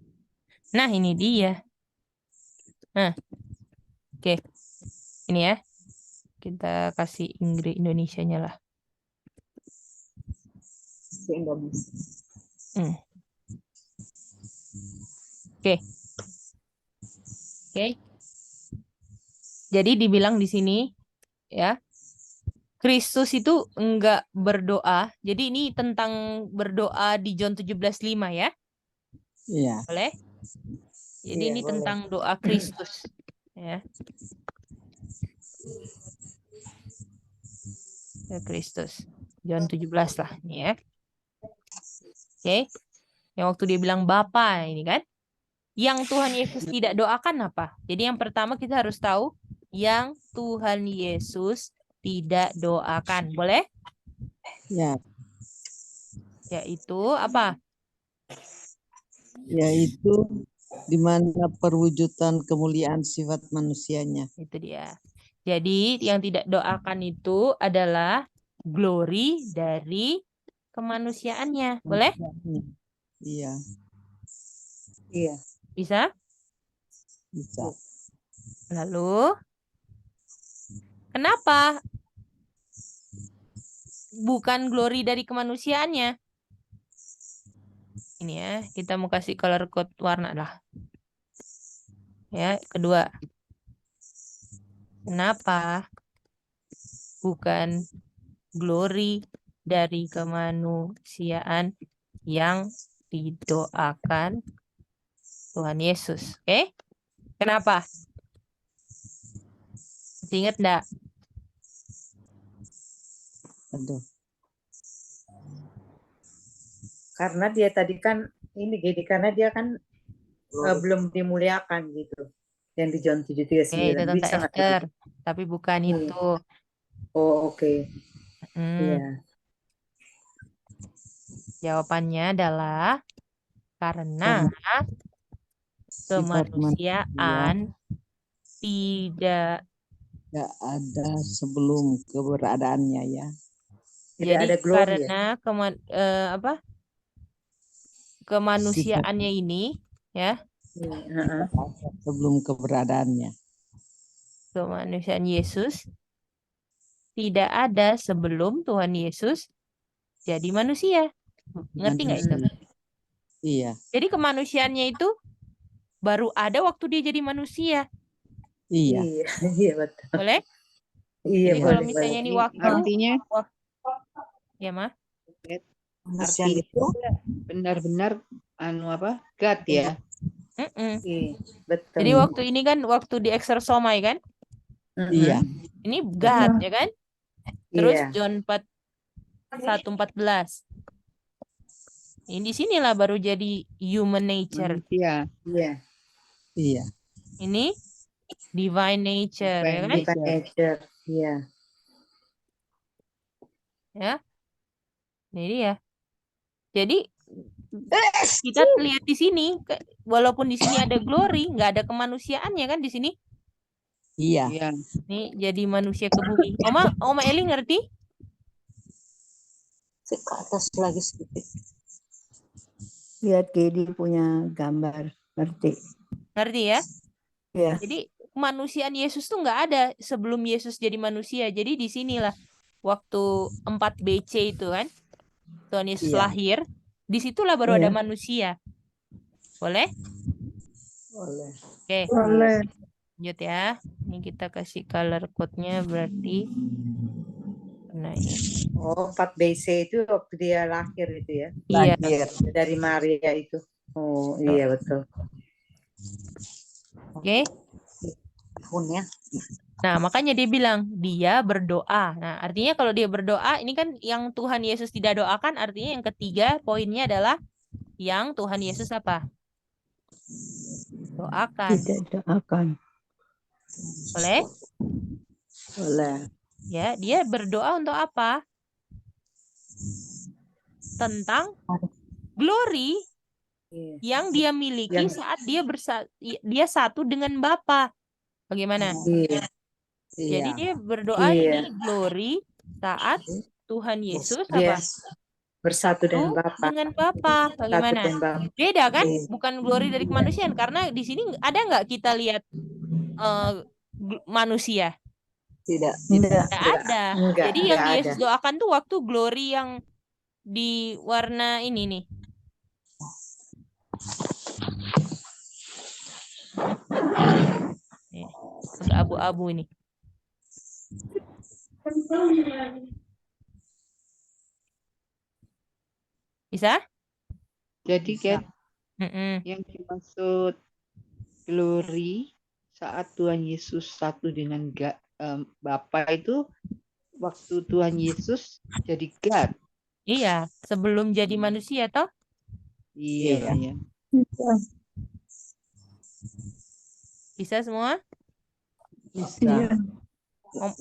Nah, ini dia. Nah, oke. Ini ya. Kita kasih Inggris Indonesianya lah. Bahasa Indonesia. Oke. Oke. Jadi dibilang di sini ya, Kristus itu enggak berdoa. Jadi ini tentang berdoa di John 17:5 ya. Iya. Boleh? Jadi Iya, ini boleh. tentang doa Kristus ya. Ya, Kristus. John 17 lah ini ya. Oke. Yang waktu dia bilang Bapa ini kan. Yang Tuhan Yesus tidak doakan apa? Jadi yang pertama kita harus tahu yang Tuhan Yesus tidak doakan. Boleh? Ya, Yaitu apa? yaitu di mana perwujudan kemuliaan sifat manusianya. Itu dia. Jadi yang tidak doakan itu adalah glory dari kemanusiaannya. Boleh? Iya, Iya. Bisa? bisa. Lalu kenapa bukan glory dari kemanusiaannya? Ini ya, kita mau kasih color code warna lah. Ya, kedua. Kenapa bukan glory dari kemanusiaan yang didoakan Tuhan Yesus? Oke? Kenapa? Masih ingat enggak? Aduh. Karena dia tadi kan ini gini, karena dia kan belum dimuliakan gitu. Yang di John Oke, itu 7:39 tentang bisa nggak Esther. gitu? Tapi bukan Iya. itu. Oh, oke. Hmm, Iya. Jawabannya adalah karena Sifat manusia kemanusiaan tidak. tidak ada sebelum keberadaannya ya. Tidak Jadi ada glory ya. karena kemanusiaannya ini ya, Iya, heeh. Sebelum keberadaannya. kemanusiaan Yesus tidak ada sebelum Tuhan Yesus jadi manusia. Ngerti nggak itu? Iya, Jadi kemanusiaannya itu baru ada waktu dia jadi manusia. iya. Iya, iya betul. Boleh? Iya, Jadi kalau boleh, misalnya boleh. ini waktu, Artinya ya mah? Manusia artinya itu benar-benar God ya. Iya, betul. Jadi waktu ini kan waktu di eksersomai kan? Iya. Ini God ya kan? Terus Iya. John 1:14. Ini di sinilah baru jadi human nature. Manusia. Iya. Iya. Ini divine nature ya kan? Divine nature. Iya. Ya. Ini dia. Jadi kita lihat di sini, walaupun di sini ada glory, nggak ada kemanusiaannya kan di sini. Iya. Iya. Nih jadi manusia ke bumi. Oma Eli ngerti? ke atas lagi sedikit. Lihat Gedi punya gambar, ngerti? Ngerti ya? Ya. Jadi kemanusiaan Yesus tuh nggak ada sebelum Yesus jadi manusia. Jadi di sinilah waktu 4 BC itu kan, Tuhan Yesus Iya. lahir, disitulah baru ada Iya. manusia. Boleh? Oleh. Oke, Oleh. lanjut ya. Ini kita kasih color code-nya berarti. Nah, ini. Oh, 4BC itu waktu dia lahir itu ya. Iya. Lahir. Dari Maria itu. Oh, iya betul. Oke. Tahunnya. Nah, makanya dia bilang dia berdoa. Nah, artinya kalau dia berdoa, ini kan yang Tuhan Yesus tidak doakan, artinya yang ketiga poinnya adalah yang Tuhan Yesus apa? Doakan. Tidak doakan. Boleh? Oleh. Ya, dia berdoa untuk apa? Tentang glory Iya. yang dia miliki Yang- saat dia satu dengan Bapa. Bagaimana? Iya. Jadi Iya. dia berdoa Iya. ini glory saat Tuhan Yesus Dia apa? bersatu dengan Satu Bapa. dengan Bapa. Satu Bagaimana? dengan Bapa. Beda kan? Iya. Bukan glory dari kemanusiaan. Karena di sini ada nggak kita lihat manusia? Tidak. Tidak ada. Enggak, Jadi yang enggak Yesus doakan tuh waktu glory yang di warna ini nih. Nih, agak abu-abu ini. Bisa? Jadi Kat, Mm-mm. yang dimaksud glory saat Tuhan Yesus satu dengan Bapa itu waktu Tuhan Yesus jadi God. Iya, sebelum jadi manusia toh? Iya, iya. Bisa semua? Bisa.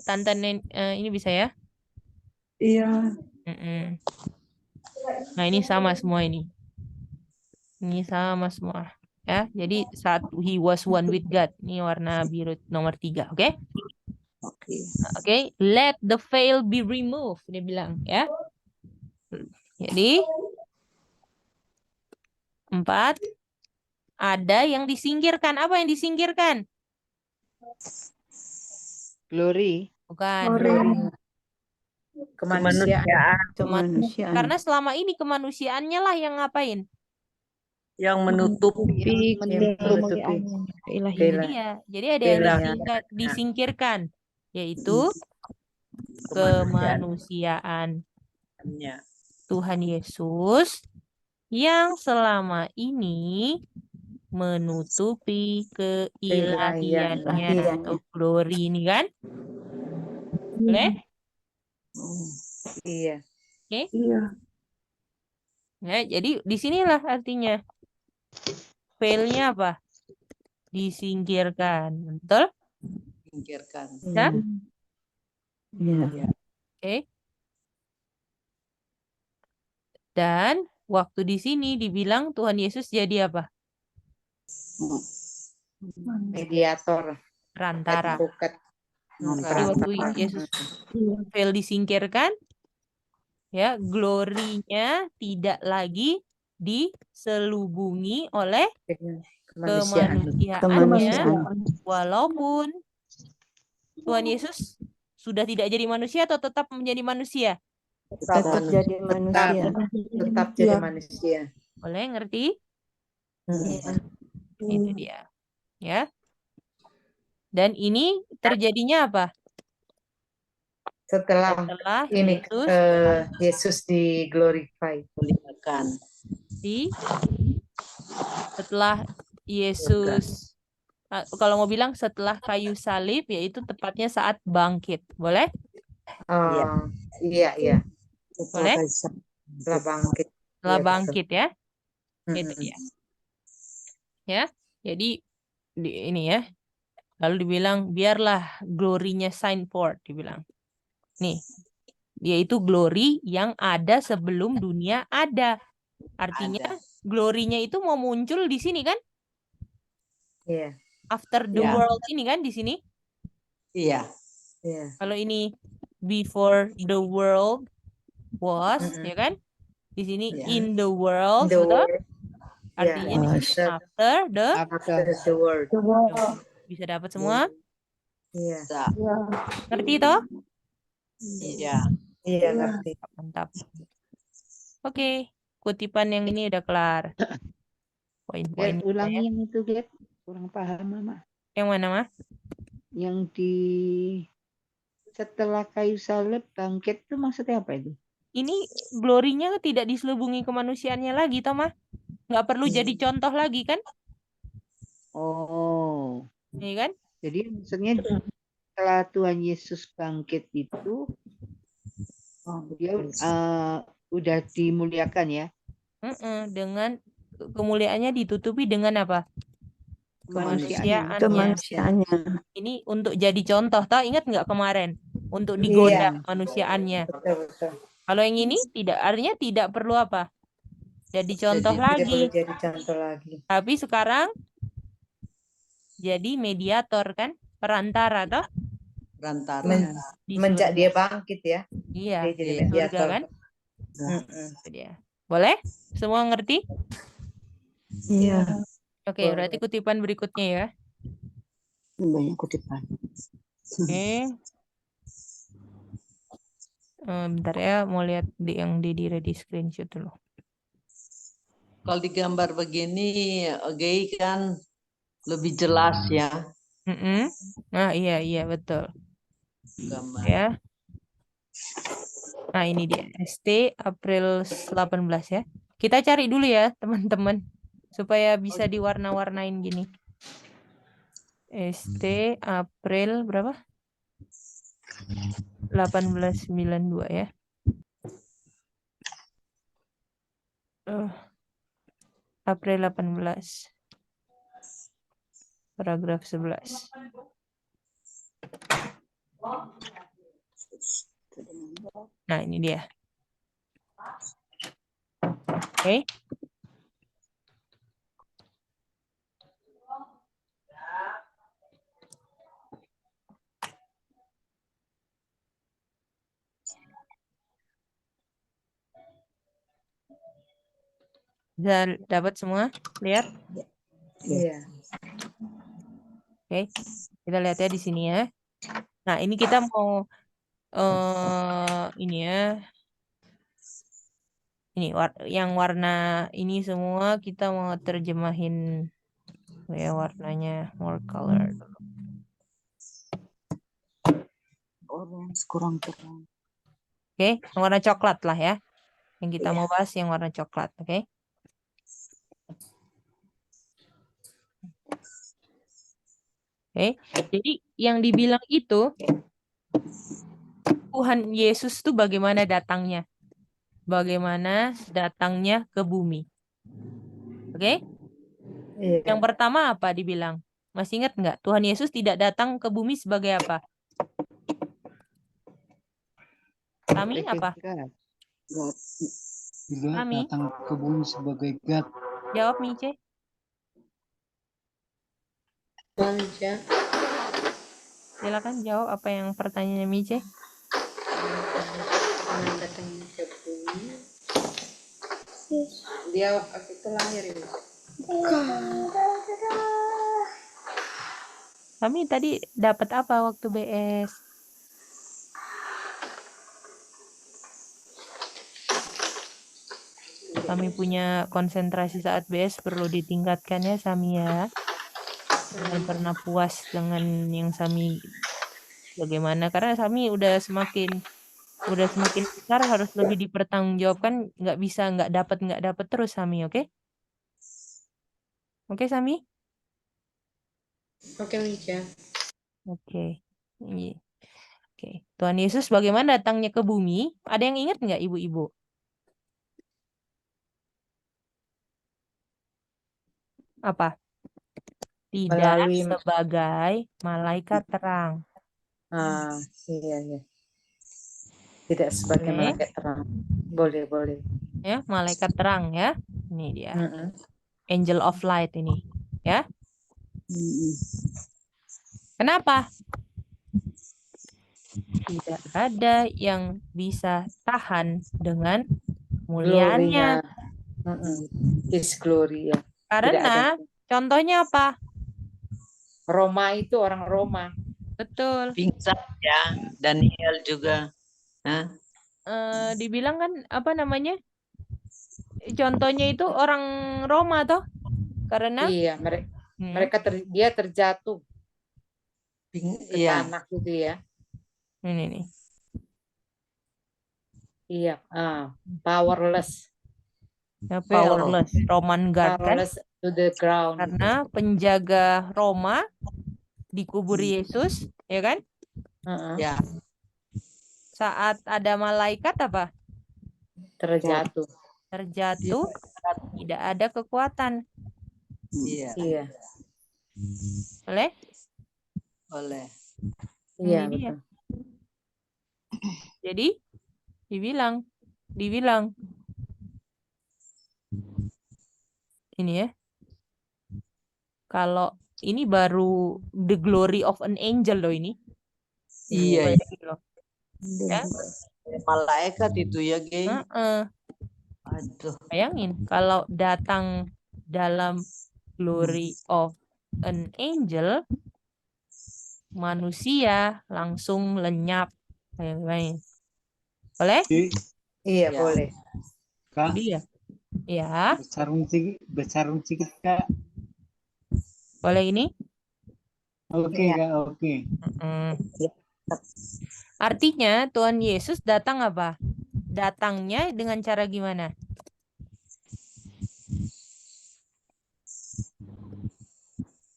Tante ini bisa ya? Iya. Mm-mm. Nah, ini sama semua ini. Ini sama semua. Ya, jadi saat he was one with God. Ini warna biru nomor 3, oke? Oke. Oke, let the veil be removed. Dia bilang, ya. Jadi 4, ada yang disingkirkan. Apa yang disingkirkan? Glory. Bukan. Kemanusiaan. Kemanusiaan. Karena selama ini kemanusiaannya lah yang ngapain? Yang menutupi Menutupi Ilahian. Iya, jadi ada yang disingkirkan, yaitu kemanusiaan Tuhan Yesus yang selama ini menutupi keilahiannya atau glory ini kan? Boleh? Iya. Oke? Iya. Ya, jadi disinilah artinya fail-nya apa? Disingkirkan. Betul? Disingkirkan. Ya? Iya. Oke. Dan waktu di sini dibilang Tuhan Yesus jadi apa? Mediator. Perantara. Advokat. Jadi waktu Yesus fail disingkirkan, ya, glory-nya tidak lagi diselubungi oleh kemanusiaannya, walaupun Tuhan Yesus sudah tidak jadi manusia atau tetap menjadi manusia? Tetap jadi manusia. Tetap jadi manusia. Boleh ngerti? Itu dia. Ya. Dan ini terjadinya apa? Setelah ini Yesus di-glorify. Setelah Yesus, kalau mau bilang setelah kayu salib, yaitu tepatnya saat bangkit. Boleh? Iya. Boleh? Setelah bangkit. Setelah bangkit ya. Itu dia. Ya. Jadi ini ya. Lalu dibilang biarlah glory-nya shine forth, dibilang. Nih. Yaitu glory yang ada sebelum dunia ada. Artinya glory-nya itu mau muncul di sini kan? Iya. After the world ini kan di sini? Iya. Kalau ini before the world was, ya kan? Di sini in the world, betul? Artinya after the world. Bisa dapat semua? Iya. Ngerti toh? Iya. Iya, ngerti. Mantap. Oke, kutipan yang ini udah kelar. Poin-poin. Ulangi yang itu, Get. kurang paham Mama. Yang mana, Mah? Yang di setelah kayu salib bangkit itu maksudnya apa itu? Ini glorinya tidak diselubungi kemanusiaannya lagi, toh, Mah? Nggak perlu jadi contoh lagi, kan? Oh, Iya kan? jadi maksudnya setelah Tuhan Yesus bangkit itu dia udah dimuliakan ya? Dengan kemuliaannya ditutupi dengan apa? Kemanusiaannya. Kemanusiaannya. Ini untuk jadi contoh, toh ingat nggak kemarin? Untuk digoda kemanusiaannya. Betul. Kalau yang ini tidak, artinya tidak perlu apa? Jadi contoh Tidak lagi. perlu jadi contoh lagi. Tapi sekarang jadi mediator, kan? Perantara, toh? Perantara. Di Semenjak surga. dia bangkit ya. Iya, Dia jadi di surga, mediator. kan? Mm-mm. Itu dia. Boleh? Semua ngerti? Iya. Oke, berarti kutipan berikutnya ya. Banyak kutipan. Oke. Bentar ya, mau lihat yang di ready screenshot dulu. Kalau digambar begini, Gay kan lebih jelas ya. Nah, iya betul. Gambar. Ya. Nah, ini dia. ST April 18 ya. Kita cari dulu ya, teman-teman. Supaya bisa diwarna-warnain gini. ST April berapa? 1892 ya. April 18. Paragraf 11. Nah, ini dia. Oke. Bisa dapat semua? Lihat? Iya. Oke. Kita lihat ya di sini ya. Nah, ini kita mau ini ya. Ini yang warna ini semua kita mau terjemahin ya warnanya more color. Orange kurang terang. Oke, yang warna coklat lah ya. Yang kita mau bahas yang warna coklat, oke? Oke, jadi yang dibilang itu Tuhan Yesus tuh bagaimana datangnya? Bagaimana datangnya ke bumi? Oke? Iya. Yang pertama apa dibilang? Masih ingat nggak? Tuhan Yesus tidak datang ke bumi sebagai apa? Kami apa? Tidak Kami? datang ke bumi sebagai God. Jawab Mice. Silakan jawab apa yang pertanyaannya Mice. Dia waktu itu lahir ya. Kami tadi dapat apa waktu BS? Kami punya konsentrasi saat BS perlu ditingkatkan ya Sami ya. Jangan pernah puas dengan yang Sami bagaimana, karena Sami udah semakin besar, harus lebih dipertanggungjawabkan, nggak bisa nggak dapat terus Sami, oke? Oke Sami? Oke, Mica. Oke. Iya. Oke. Tuhan Yesus bagaimana datangnya ke bumi? Ada yang ingat nggak ibu-ibu? Apa? Tidak Melalui sebagai malaikat terang. iya. Tidak sebagai Oke. malaikat terang. Boleh. Ya, malaikat terang ya. Ini dia. Mm-mm. Angel of light ini, ya. Kenapa? Tidak ada yang bisa tahan dengan kemuliaannya. His glory ya. Karena contohnya apa? Roma itu orang Roma. Betul. Pingsan ya, Daniel juga. Nah, Dibilang kan apa namanya? Contohnya itu orang Roma toh? Karena Iya, Dia terjatuh ke Iya. tanah gitu ya. Ini nih. Iya, powerless. Ya, powerless. Roman guard kan? Powerless to the ground. Karena penjaga Roma dikubur Yesus, ya kan? Ya. Saat ada malaikat apa? Terjatuh. Terjatuh, tidak ada kekuatan. Iya. Iya. Boleh? Boleh. Iya, Ini dia. betul. Jadi dibilang ini ya. Kalau ini baru the glory of an angel loh ini. Iya. Bayangin loh. Ya. Malaikat itu ya, Gay. Aduh. Bayangin kalau datang dalam glory of an angel, manusia langsung lenyap. Bayangin. Boleh? Iya, Ya. boleh. Kak, Dia. Ya. besarung sedikit Kak. Boleh ini? Oke Kak, oke. Artinya Tuhan Yesus datang apa? Datangnya dengan cara gimana?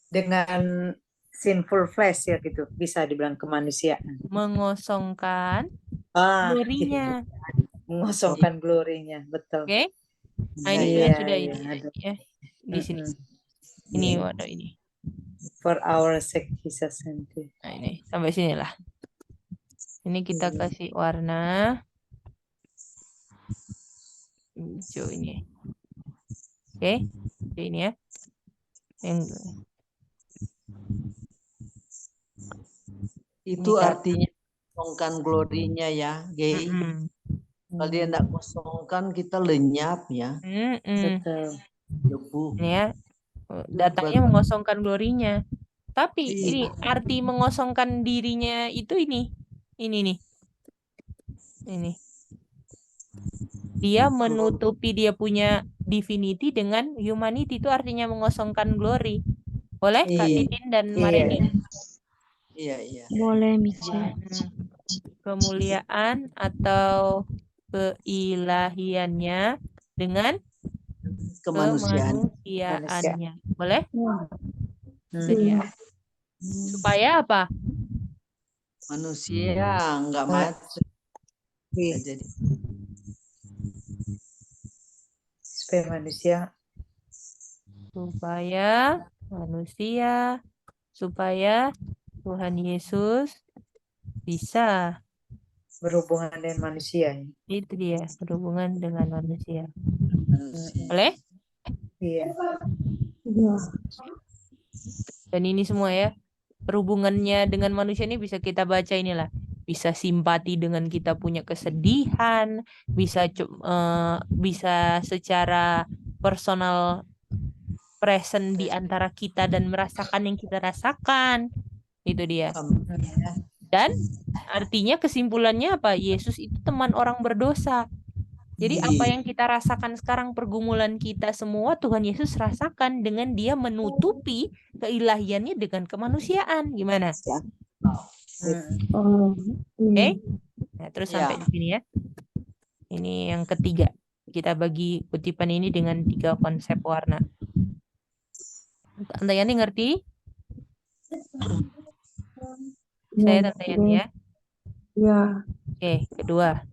Dengan sinful flesh ya gitu, bisa dibilang kemanusiaan. Mengosongkan glorinya. Mengosongkan glorinya, betul. Oke? Nah, ini Iya, sudah iya, ini ada. ya. Di sini. Ini waduh ini. For our sake Jesus sent you. Nah, ini sampai sini lah. Ini kita kasih warna hijau ini. Oke, ini ya. Itu Ini artinya kosongkan glorinya ya, Gay. Kalau dia tidak kosongkan, kita lenyap ya. Betul. Debu. Ini ya. Datangnya mengosongkan glorinya. Tapi ini arti mengosongkan dirinya itu ini. Ini nih. Ini. Dia menutupi dia punya divinity dengan humanity, itu artinya mengosongkan glory. Boleh Kak Titin dan Marini? Iya. Boleh, Mica. Kemuliaan atau keilahiannya dengan kemanusiaannya. Boleh? Ya. Supaya apa? Manusia enggak mati. Jadi Supaya Tuhan Yesus bisa berhubungan dengan manusia. Itu dia, berhubungan dengan manusia. Boleh? Iya. Dan ini semua ya, perhubungannya dengan manusia ini bisa kita baca inilah. Bisa simpati dengan kita punya kesedihan, bisa secara personal present di antara kita dan merasakan yang kita rasakan. Itu dia. Dan artinya kesimpulannya apa? Yesus itu teman orang berdosa. Jadi apa yang kita rasakan sekarang, pergumulan kita semua, Tuhan Yesus rasakan dengan dia menutupi keilahiannya dengan kemanusiaan. Gimana? Oke? Nah, terus sampai di sini ya. Ini yang ketiga. Kita bagi kutipan ini dengan 3 konsep warna. Tante Yani ngerti? Saya Tante Yani ya. Ya. Oke, kedua.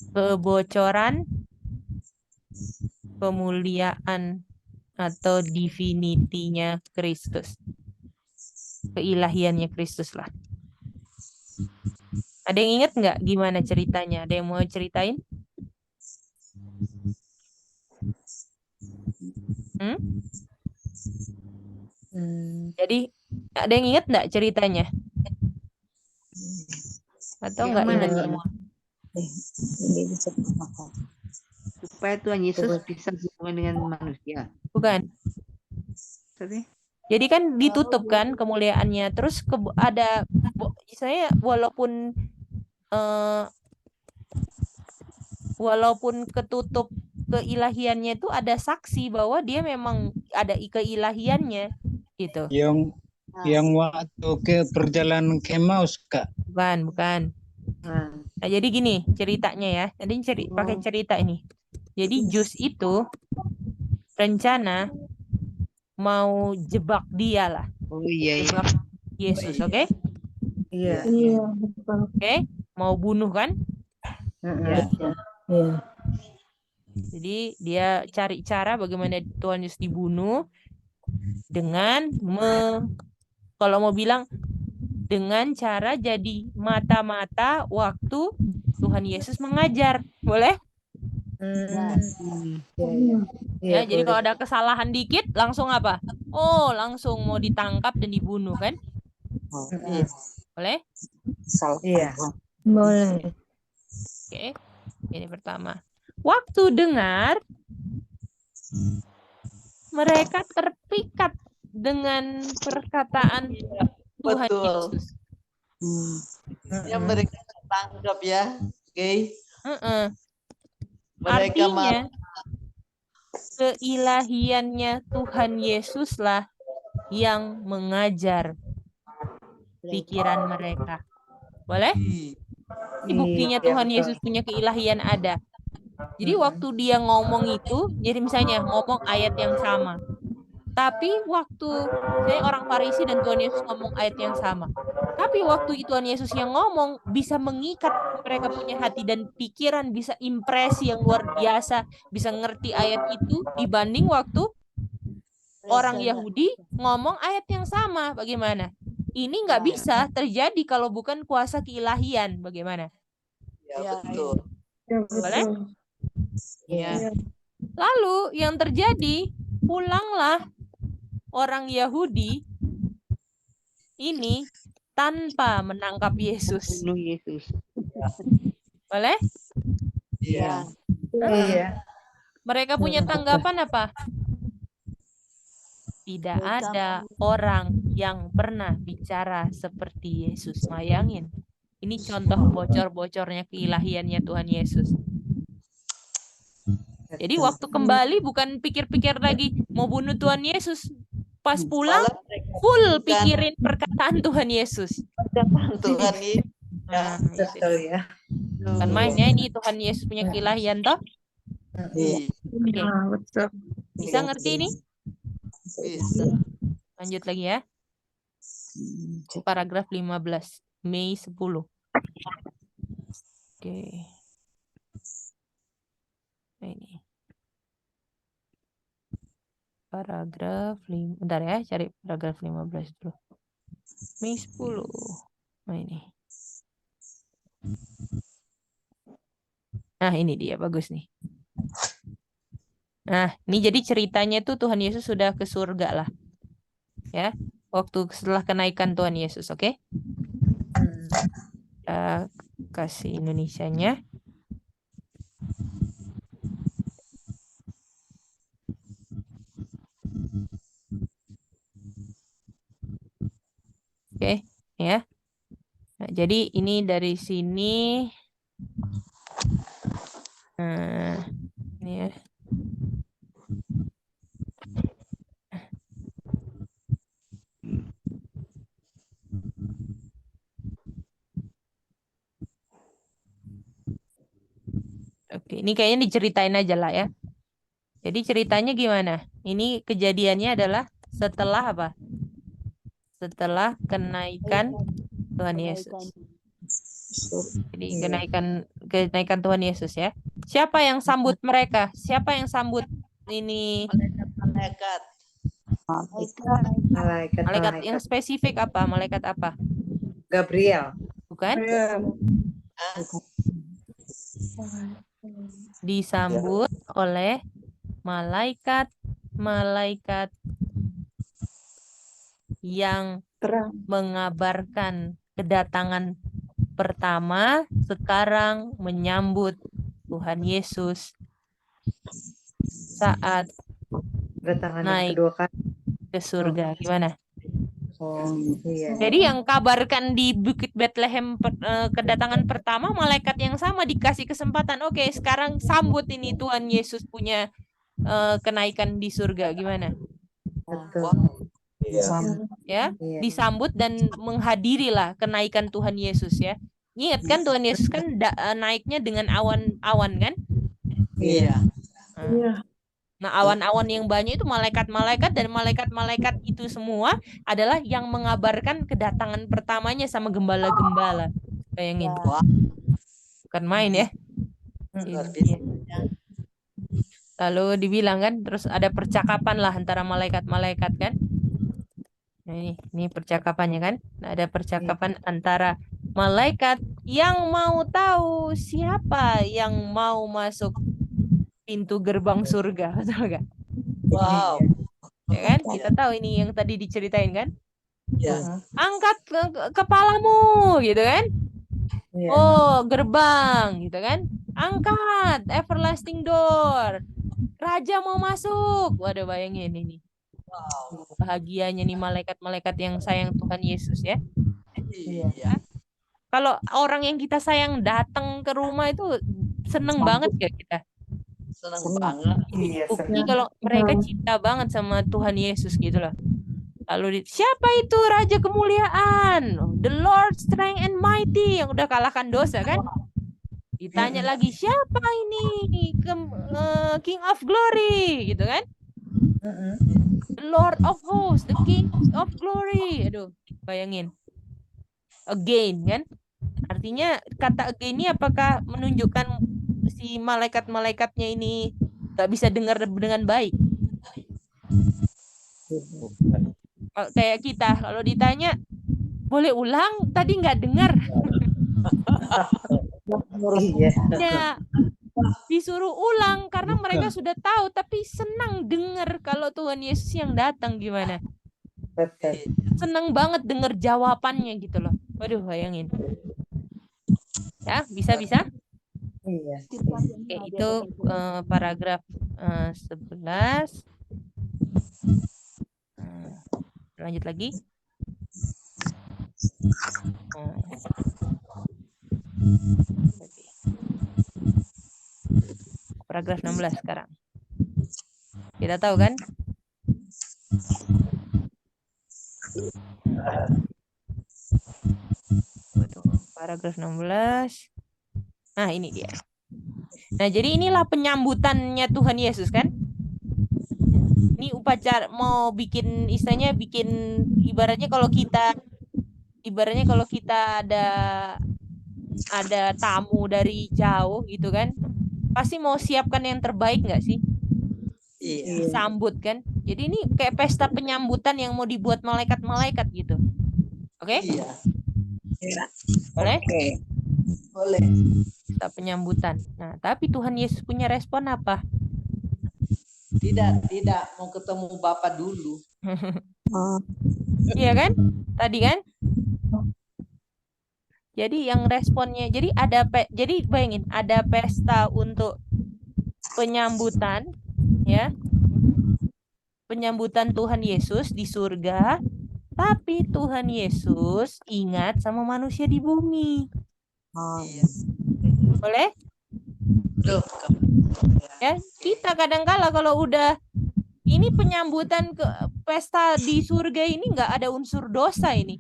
Kebocoran, kemuliaan atau divinity-nya Kristus. Keilahiannya Kristus lah. Ada yang ingat nggak gimana ceritanya? Ada yang mau ceritain? Jadi ada yang ingat nggak ceritanya? Atau nggak ingat semua? Supaya Tuhan Yesus bisa berhubungan dengan manusia. Bukan. Jadi kan ditutup kan kemuliaannya. Terus ada saya walaupun ketutup keilahiannya itu ada saksi bahwa dia memang ada keilahiannya gitu. Yang waktu ke perjalanan ke Emmaus, Kak. Bukan. Nah, jadi gini ceritanya ya. Jadi pakai cerita ini. Jadi Jus itu rencana mau jebak dia lah. Oh iya, iya. Jebak Yesus, oke? Iya. Iya, betul. Oke? Mau bunuh kan? Heeh. Iya. Jadi dia cari cara bagaimana Tuhan Yesus dibunuh dengan kalau mau bilang dengan cara jadi mata-mata waktu Tuhan Yesus mengajar. Boleh? Ya, jadi kalau ada kesalahan dikit langsung apa? Oh, langsung mau ditangkap dan dibunuh kan? Boleh? Iya. Boleh. Oke. Ini pertama. Waktu dengar mereka terpikat dengan perkataan Tuhan Betul. Yesus. Ya mereka tangkap ya, oke? Mereka Artinya keilahiannya Tuhan Yesuslah yang mengajar pikiran mereka. Boleh? Ini buktinya Tuhan Yesus punya keilahian ada. Jadi waktu dia ngomong itu, jadi misalnya ngomong ayat yang sama. Tapi waktu saya orang Farisi dan Tuhan Yesus ngomong ayat yang sama. Tapi waktu Tuhan Yesus yang ngomong bisa mengikat mereka punya hati dan pikiran, bisa impresi yang luar biasa, bisa ngerti ayat itu dibanding waktu orang Yahudi ngomong ayat yang sama. Bagaimana? Ini nggak bisa terjadi kalau bukan kuasa keilahian. Bagaimana? Ya, betul. Boleh? Ya. Lalu yang terjadi, pulanglah orang Yahudi ini tanpa menangkap Yesus. Bunuh Yesus. Boleh? Iya. Iya. Mereka punya tanggapan apa? Tidak ada orang yang pernah bicara seperti Yesus. Bayangin. Ini contoh bocor-bocornya keilahiannya Tuhan Yesus. Jadi waktu kembali bukan pikir-pikir lagi mau bunuh Tuhan Yesus. Pas pulang full pikirin perkataan Tuhan Yesus. Tuhan ini Nah, Betul ya. kan mainnya ini Tuhan Yesus punya keilahian toh. Oke. Nah, betul. Bisa ngerti ini? bisa. Lanjut lagi ya. Paragraf 15, Mei 10. Oke. Nah, ini. Paragraf 5. Bentar ya, cari paragraf 15 dulu. Mei 10. Nah, ini. Nah, ini dia, bagus nih. Nah, ini jadi ceritanya tuh Tuhan Yesus sudah ke surga lah. Ya, waktu setelah kenaikan Tuhan Yesus, oke? Kita kasih Indonesianya. Oke, ya. Nah, jadi ini dari sini. Nah, ini ya. Oke, ini kayaknya diceritain aja lah ya. Jadi ceritanya gimana? Ini kejadiannya adalah setelah apa? Setelah kenaikan Tuhan Yesus. Jadi kenaikan Tuhan Yesus ya. Siapa yang sambut mereka? Siapa yang sambut ini? Malaikat. Malaikat yang spesifik apa? Malaikat apa? Gabriel. Bukan? Disambut oleh malaikat yang mengabarkan kedatangan pertama, sekarang menyambut Tuhan Yesus saat Kedatangan yang naik kedua kali. ke surga. Gimana? Oh, Iya. Jadi yang kabarkan di Bukit Bethlehem kedatangan pertama, malaikat yang sama dikasih kesempatan. Oke, sekarang sambut ini Tuhan Yesus punya kenaikan di surga. Gimana? Betul. Ya, Iya. disambut dan menghadirilah kenaikan Tuhan Yesus ya. Ingat kan Tuhan Yesus kan naiknya dengan awan-awan kan? Iya. Nah, awan-awan yang banyak itu malaikat-malaikat, dan malaikat-malaikat itu semua adalah yang mengabarkan kedatangan pertamanya sama gembala-gembala. Bayangin. Bukan main ya. Iya. Lalu dibilang kan, terus ada percakapan lah antara malaikat-malaikat kan. Nah, ini percakapannya kan. Nah, ada percakapan antara malaikat yang mau tahu siapa yang mau masuk pintu gerbang surga, betul nggak? Wow. Ya kan? Kita tahu ini yang tadi diceritain kan? Ya. Angkat kepalamu, gitu kan? Iya. Oh, gerbang, gitu kan? Angkat, everlasting door. Raja mau masuk. Waduh, bayangin ini. Bahagianya nih malaikat-malaikat yang sayang Tuhan Yesus ya. Iya. Kalau orang yang kita sayang datang ke rumah itu seneng banget gak kita? Senang banget. Iya. Bukti kalau mereka cinta banget sama Tuhan Yesus gitu loh. Lalu siapa itu Raja Kemuliaan? The Lord Strength and Mighty, yang udah kalahkan dosa kan? Ditanya lagi, siapa ini King of Glory gitu kan? The Lord of Hosts, the King of Glory. Aduh, bayangin. Again kan? Artinya kata again ini apakah menunjukkan si malaikat-malaikatnya ini gak bisa dengar dengan baik? Kayak kita kalau ditanya boleh ulang, tadi nggak dengar. Iya. Ya, disuruh ulang karena mereka sudah tahu, tapi senang dengar kalau Tuhan Yesus yang datang. Gimana? Betul. Senang banget dengar jawabannya gitu loh. Waduh, bayangin. Ya, bisa-bisa. Iya. Oke, itu paragraf 11. Lanjut lagi. Paragraf 16 sekarang. Kita tahu kan? Paragraf 16. Nah, ini dia. Nah, jadi inilah penyambutannya Tuhan Yesus kan? Ini upacara mau bikin istilahnya ibaratnya kalau kita ada tamu dari jauh gitu kan, pasti mau siapkan yang terbaik nggak sih? Iya. Sambut kan. Jadi ini kayak pesta penyambutan yang mau dibuat malaikat-malaikat gitu. Oke? Iya. Boleh? Oke. Boleh. Pesta penyambutan. Nah, tapi Tuhan Yesus punya respon apa? Tidak mau ketemu Bapak dulu. Iya kan? Tadi kan? Jadi yang responnya, jadi bayangin ada pesta untuk penyambutan, ya, penyambutan Tuhan Yesus di surga, tapi Tuhan Yesus ingat sama manusia di bumi. Boleh? Tuh. Ya, kita kadang-kala kalau udah ini penyambutan ke pesta di surga ini nggak ada unsur dosa ini,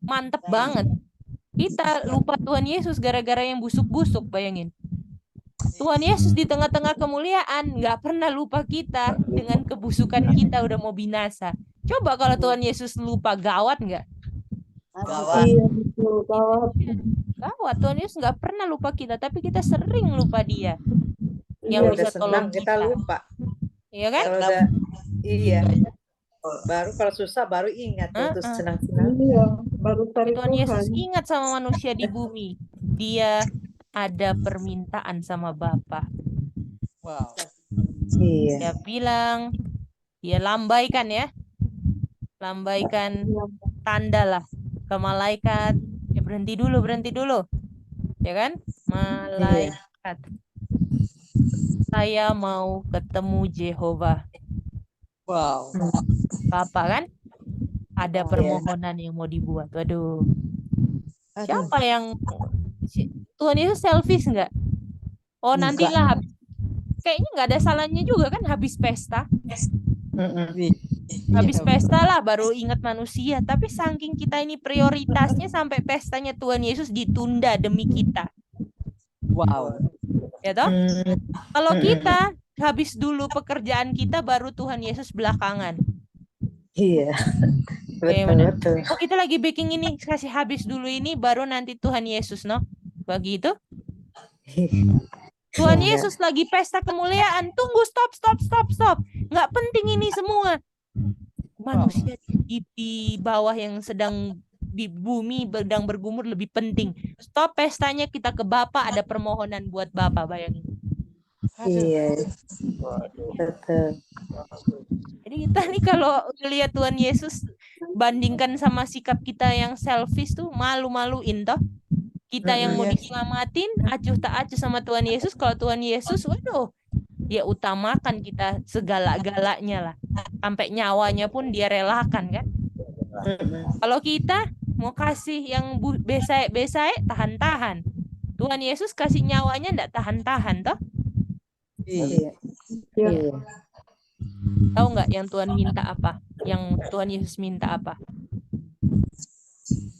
mantep banget. Kita lupa Tuhan Yesus gara-gara yang busuk-busuk, bayangin. Tuhan Yesus di tengah-tengah kemuliaan nggak pernah lupa kita dengan kebusukan kita udah mau binasa. Coba kalau Tuhan Yesus lupa, gawat nggak? Gawat. Iya, betul, gawat. Gawat, Tuhan Yesus nggak pernah lupa kita, tapi kita sering lupa Dia yang Kalau bisa udah tolong senang kita lupa. Iya kan? Kalau udah iya. Baru kalau susah baru ingat waktu senang-senang. Iya, baru cari Tuhan Yesus Tuhan. ingat sama manusia di bumi. Dia ada permintaan sama Bapa. Wow. Iya. Dia bilang, dia lambaikan ya. Lambaikan tanda lah ke malaikat. Ya berhenti dulu. Ya kan? Malaikat. Saya mau ketemu Jehovah. Wow. Bapa kan? ada permohonan yang mau dibuat. Waduh, Aduh, siapa yang Tuhan Yesus selfish nggak? Oh, enggak. nantilah kayaknya nggak ada salahnya juga kan habis pesta. Habis Iya, pesta lah baru ingat manusia. Tapi saking kita ini prioritasnya sampai pestanya Tuhan Yesus ditunda demi kita. wow. Ya toh? Kalau kita habis dulu pekerjaan kita baru Tuhan Yesus belakangan. Iya, Gimana? betul. Oh, kita lagi baking ini, kasih habis dulu ini baru nanti Tuhan Yesus, no? Begitu. Tuhan Iya. Yesus lagi pesta kemuliaan. Tunggu, stop. Nggak penting ini semua. Manusia di bawah yang sedang di bumi sedang bergumul lebih penting. Stop pestanya, kita ke Bapa, ada permohonan buat Bapa, bayangin. Iya, betul. Jadi kita nih kalau lihat Tuhan Yesus bandingkan sama sikap kita yang selfish tuh malu-maluin toh. Kita yang mau diselamatin, acuh tak acuh sama Tuhan Yesus. Kalau Tuhan Yesus, waduh, dia utamakan kita segala-galanya lah. Sampai nyawanya pun dia relakan kan. Kalau kita mau kasih yang besaik-besaik, tahan-tahan. Tuhan Yesus kasih nyawanya enggak tahan-tahan toh. Iya. Tahu nggak yang Tuhan minta apa? Yang Tuhan Yesus minta apa?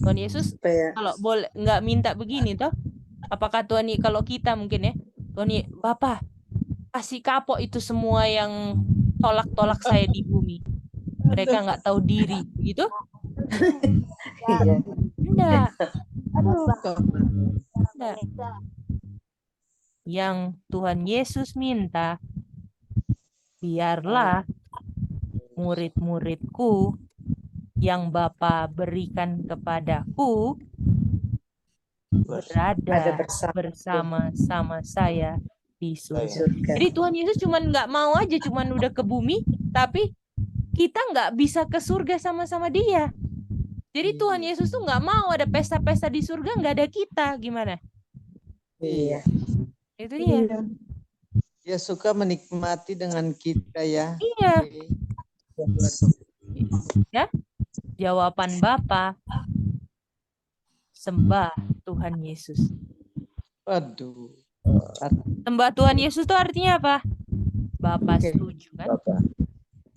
Tuhan Yesus kalau boleh nggak minta begini toh? Apakah Tuhan kalau kita mungkin ya Tuhan Bapak kasih kapok itu semua yang tolak-tolak saya di bumi. Mereka nggak tahu diri, gitu? Enggak. Enggak. Yang Tuhan Yesus minta, biarlah murid-muridku yang Bapa berikan kepadaku berada bersama-sama saya di surga. Jadi Tuhan Yesus cuman nggak mau aja, cuman udah ke bumi, tapi kita nggak bisa ke surga sama-sama dia. Jadi Tuhan Yesus tuh nggak mau ada pesta-pesta di surga, nggak ada kita, gimana? Iya. Itu dia. Dia suka menikmati dengan kita ya. Iya. Ya, jawaban Bapa, sembah Tuhan Yesus. Waduh. Sembah Tuhan Yesus itu artinya apa? Bapak setuju kan?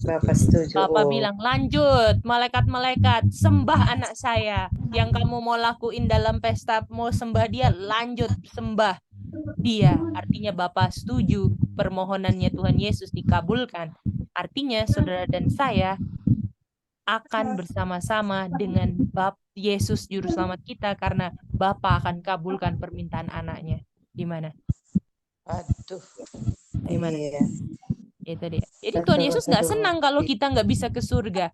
Bapak setuju. Bapak bilang, lanjut malaikat-malaikat, sembah anak saya. Yang kamu mau lakuin dalam pesta, mau sembah dia, lanjut sembah dia. Artinya Bapak setuju permohonannya Tuhan Yesus dikabulkan. Artinya saudara dan saya akan bersama-sama dengan Yesus Juru Selamat kita karena Bapa akan kabulkan permintaan anaknya. Gimana? Aduh. Gimana? Iya. Itu dia. Jadi Tuhan Yesus nggak senang kalau kita nggak bisa ke surga.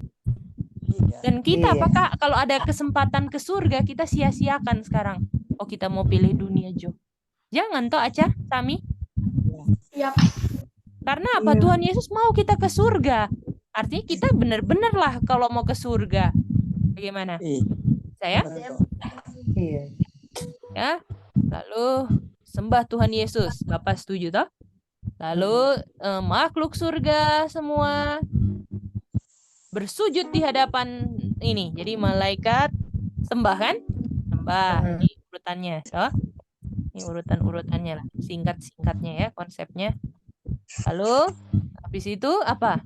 Iya. Dan kita Iya. apakah kalau ada kesempatan ke surga kita sia-siakan sekarang? Oh, kita mau pilih dunia, Jo. Jangan toh, Aca, Sami. Yap. Karena apa? Tuhan Yesus mau kita ke surga. Artinya kita benar-benar lah kalau mau ke surga. Bagaimana? Saya? Iya. Ya. Lalu sembah Tuhan Yesus. Bapak setuju toh? Lalu makhluk surga semua bersujud di hadapan ini. Jadi malaikat sembah kan? Sembah. Ini urutannya toh. Ini urutan-urutannya lah. Singkat-singkatnya ya konsepnya. Lalu habis itu apa?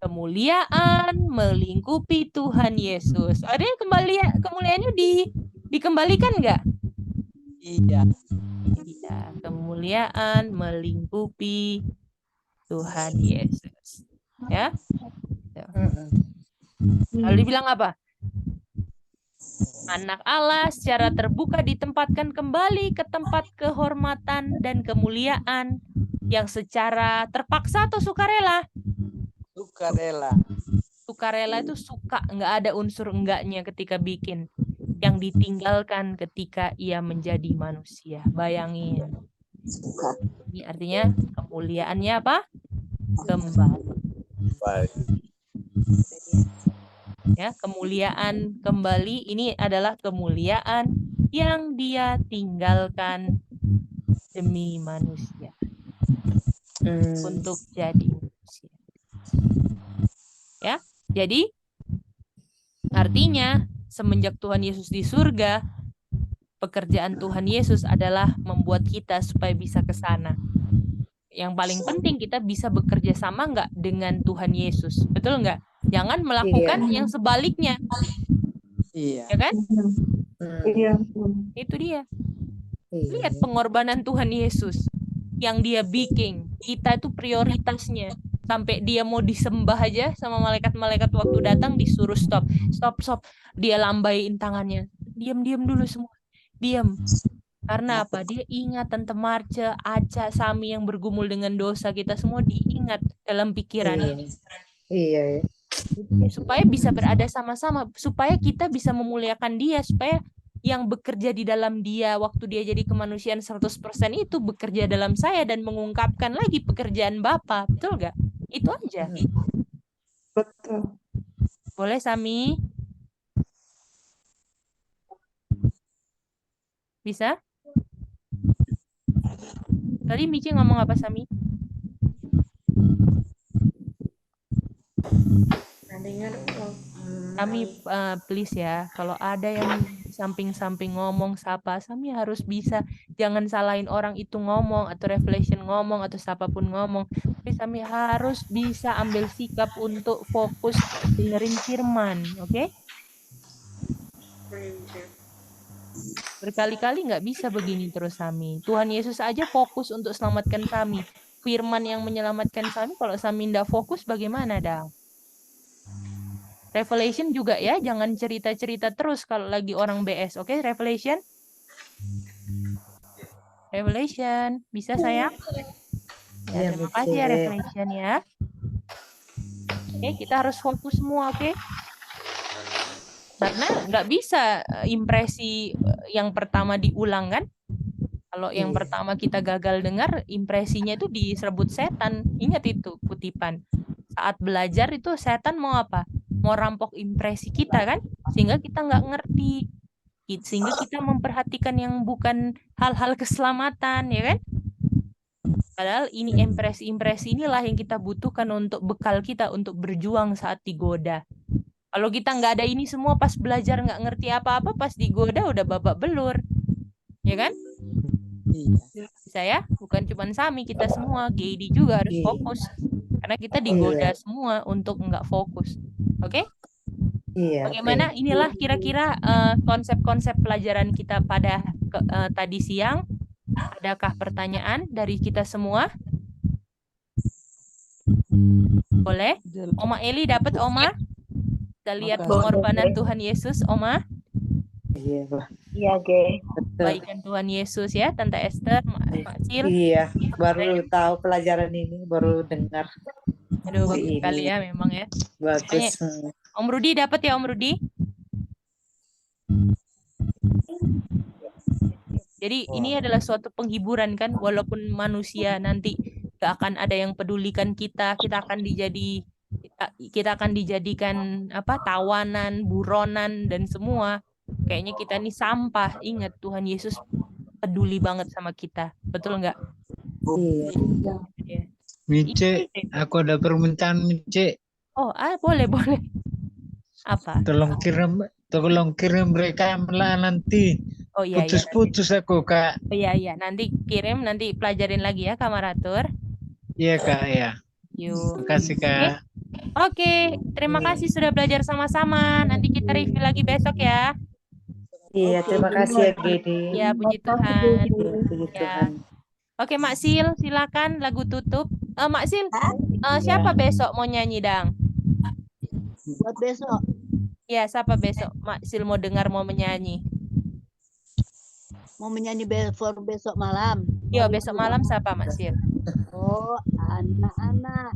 Kemuliaan melingkupi Tuhan Yesus. Ada yang kemuliaannya dikembalikan nggak? Iya. Iya, kemuliaan melingkupi Tuhan Yesus. Ya. Lalu dibilang apa? Anak Allah secara terbuka ditempatkan kembali ke tempat kehormatan dan kemuliaan yang secara terpaksa atau sukarela? Sukarela. Sukarela itu suka, nggak ada unsur enggaknya ketika bikin. Yang ditinggalkan ketika ia menjadi manusia. Bayangin. Ini artinya kemuliaannya apa? Kembali. Ya, kemuliaan kembali ini adalah kemuliaan yang dia tinggalkan demi manusia. Untuk jadi manusia. Ya, jadi Artinya, semenjak Tuhan Yesus di surga, pekerjaan Tuhan Yesus adalah membuat kita supaya bisa ke sana. Yang paling penting kita bisa bekerja sama nggak dengan Tuhan Yesus, betul nggak? Jangan melakukan yang sebaliknya, Iya. ya kan? Iya. Itu dia. Lihat pengorbanan Tuhan Yesus yang dia bikin. Kita itu prioritasnya. Sampai dia mau disembah aja sama malaikat-malaikat waktu datang disuruh stop. Dia lambaiin tangannya. Diam dulu semua. Diam. Karena apa? Dia ingat Tante Marce, Aca, Sami yang bergumul dengan dosa, kita semua diingat dalam pikiran. Iya. Supaya bisa berada sama-sama, supaya kita bisa memuliakan dia, supaya yang bekerja di dalam dia waktu dia jadi kemanusiaan 100% itu bekerja dalam saya dan mengungkapkan lagi pekerjaan Bapa. Betul nggak? Itu aja. Betul. Boleh, Sami? Bisa? Tadi Mici ngomong apa, Sami? Sami, please ya, kalau ada yang samping-samping ngomong, sapa, Sami harus bisa. Jangan salahin orang itu ngomong, atau Revelation ngomong, atau siapapun ngomong. Tapi Sami harus bisa ambil sikap untuk fokus dengerin firman, oke? Berkali-kali nggak bisa begini terus Sami. Tuhan Yesus aja fokus untuk selamatkan Sami. Firman yang menyelamatkan Sami, kalau Sami nggak fokus bagaimana dong? Revelation juga ya, jangan cerita-cerita terus kalau lagi orang BS, oke? Revelation? Revelation, bisa sayang? Ya, terima kasih ya Revelation ya. Oke, kita harus fokus semua, oke? Karena nggak bisa impresi yang pertama diulang kan? Kalau yang pertama kita gagal dengar, impresinya itu diserebut setan. Ingat itu kutipan. Saat belajar itu setan mau apa? Mau rampok impresi kita kan? Sehingga kita nggak ngerti. Sehingga kita memperhatikan yang bukan hal-hal keselamatan, ya kan? Padahal ini impresi-impresi inilah yang kita butuhkan untuk bekal kita untuk berjuang saat digoda. Kalau kita nggak ada ini semua pas belajar nggak ngerti apa-apa, pas digoda udah babak belur. Ya kan? Bisa ya? Bukan cuma Sami, kita semua. GID juga harus fokus. Karena kita digoda semua untuk nggak fokus. Oke? Bagaimana? Inilah kira-kira konsep-konsep pelajaran kita pada tadi siang. Adakah pertanyaan dari kita semua? Boleh? Oma Eli dapat, Oma? Kita lihat pengorbanan Tuhan Yesus, Oma. Iya, Ge. Kebaikan Tuhan Yesus ya, Tante Esther, Mak Sil. Iya, baru tahu pelajaran ini, baru dengar. Aduh, bagus sekali ya memang ya. Bagus. Om Rudi dapat ya, Om Rudi? Jadi ini adalah suatu penghiburan kan, walaupun manusia nanti gak akan ada yang pedulikan kita akan dijadikan apa tawanan, buronan dan semua. Kayaknya kita ini sampah. Ingat Tuhan Yesus peduli banget sama kita. Betul nggak? Iya. Mice, aku ada permintaan Mice. Oh, boleh. Apa? Tolong kirim mereka nanti. Oh iya, Putus-putus aku, Kak. Oh iya, nanti kirim, nanti pelajarin lagi ya, Kamaratur. Iya, Kak, ya. Yuk. Terima kasih, Kak. Oke, terima kasih sudah belajar sama-sama. Nanti kita review lagi besok ya. Iya, terima kasih ya, Gedi. Ya, puji Tuhan. Puji Tuhan. Oke, Mak Sil, silakan lagu tutup. Mak Sil, siapa besok mau nyanyi, Dang? Buat besok. Ya, siapa besok? Mak Sil mau dengar mau menyanyi. Mau menyanyi besok malam. Yo, besok malam siapa, Mak Sil? Oh, anak-anak.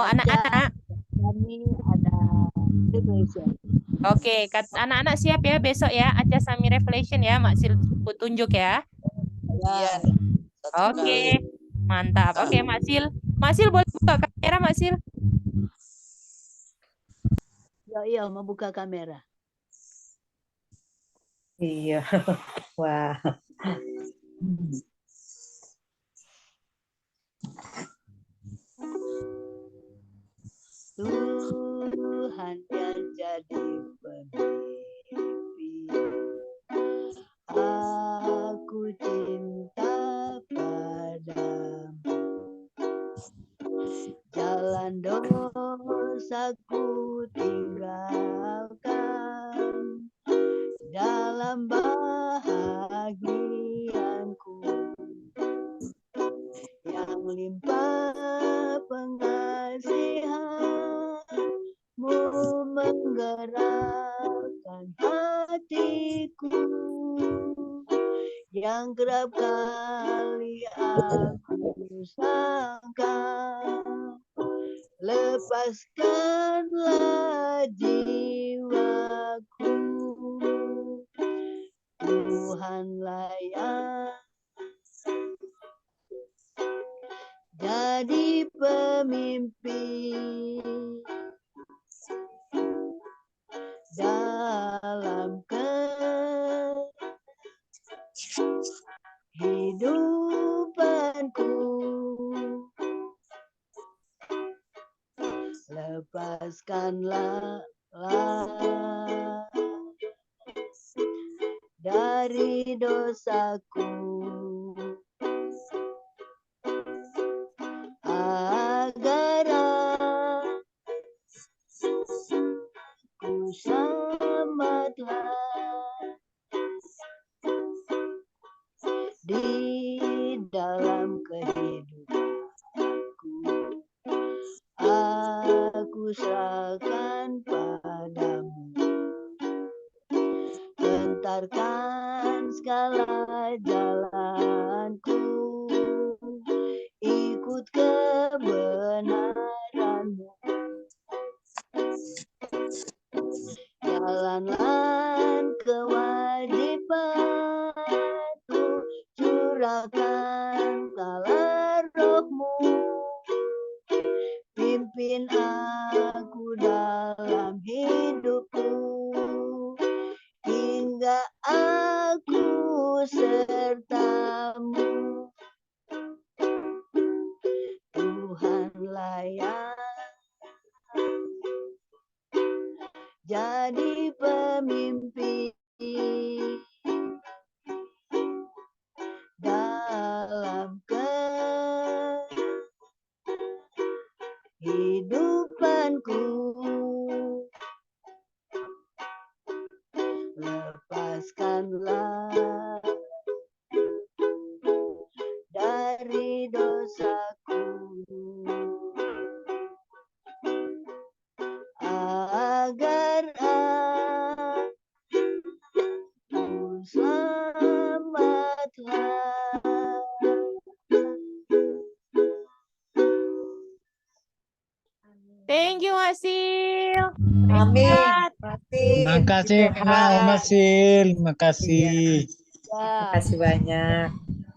Oh, anak-anak. Kami ada Revelation. Oke, anak-anak siap ya besok ya. Aja Sami Revelation ya, Mak Sil tunjuk ya. Iya. Oke, mantap. Oke, Mak Sil. Mak Sil boleh buka kamera, Mak Sil? Iya, mau buka kamera. Iya. Wah. Tuhan yang jadi dalam bahagianku yang limpah pengasihanmu menggerakkan hatiku yang kerap kali aku sangka. Lepaskanlah jiwaku, Tuhanlah yang jadi pemimpin dalam kehidupanku. Lepaskanlah dari dosaku agar aku selamatlah di dalam kehidupanku. Aku serahkan padamu, hentarkan segala jalanku, ikut kebenaranmu. Jalanlah kewajibanku, curahkan kala rohmu, pimpin aku dalam hidupku, hingga aku sertamu. Tuhanlah yang jadi pemimpin dalam kehidupanku. Lepaskanlah dari dosaku agar aku selamatlah. Thank you, Asil. Amin. Hebat. Terima kasih, Sehat. Masil. Terima Iya. kasih. Ya. Terima kasih banyak.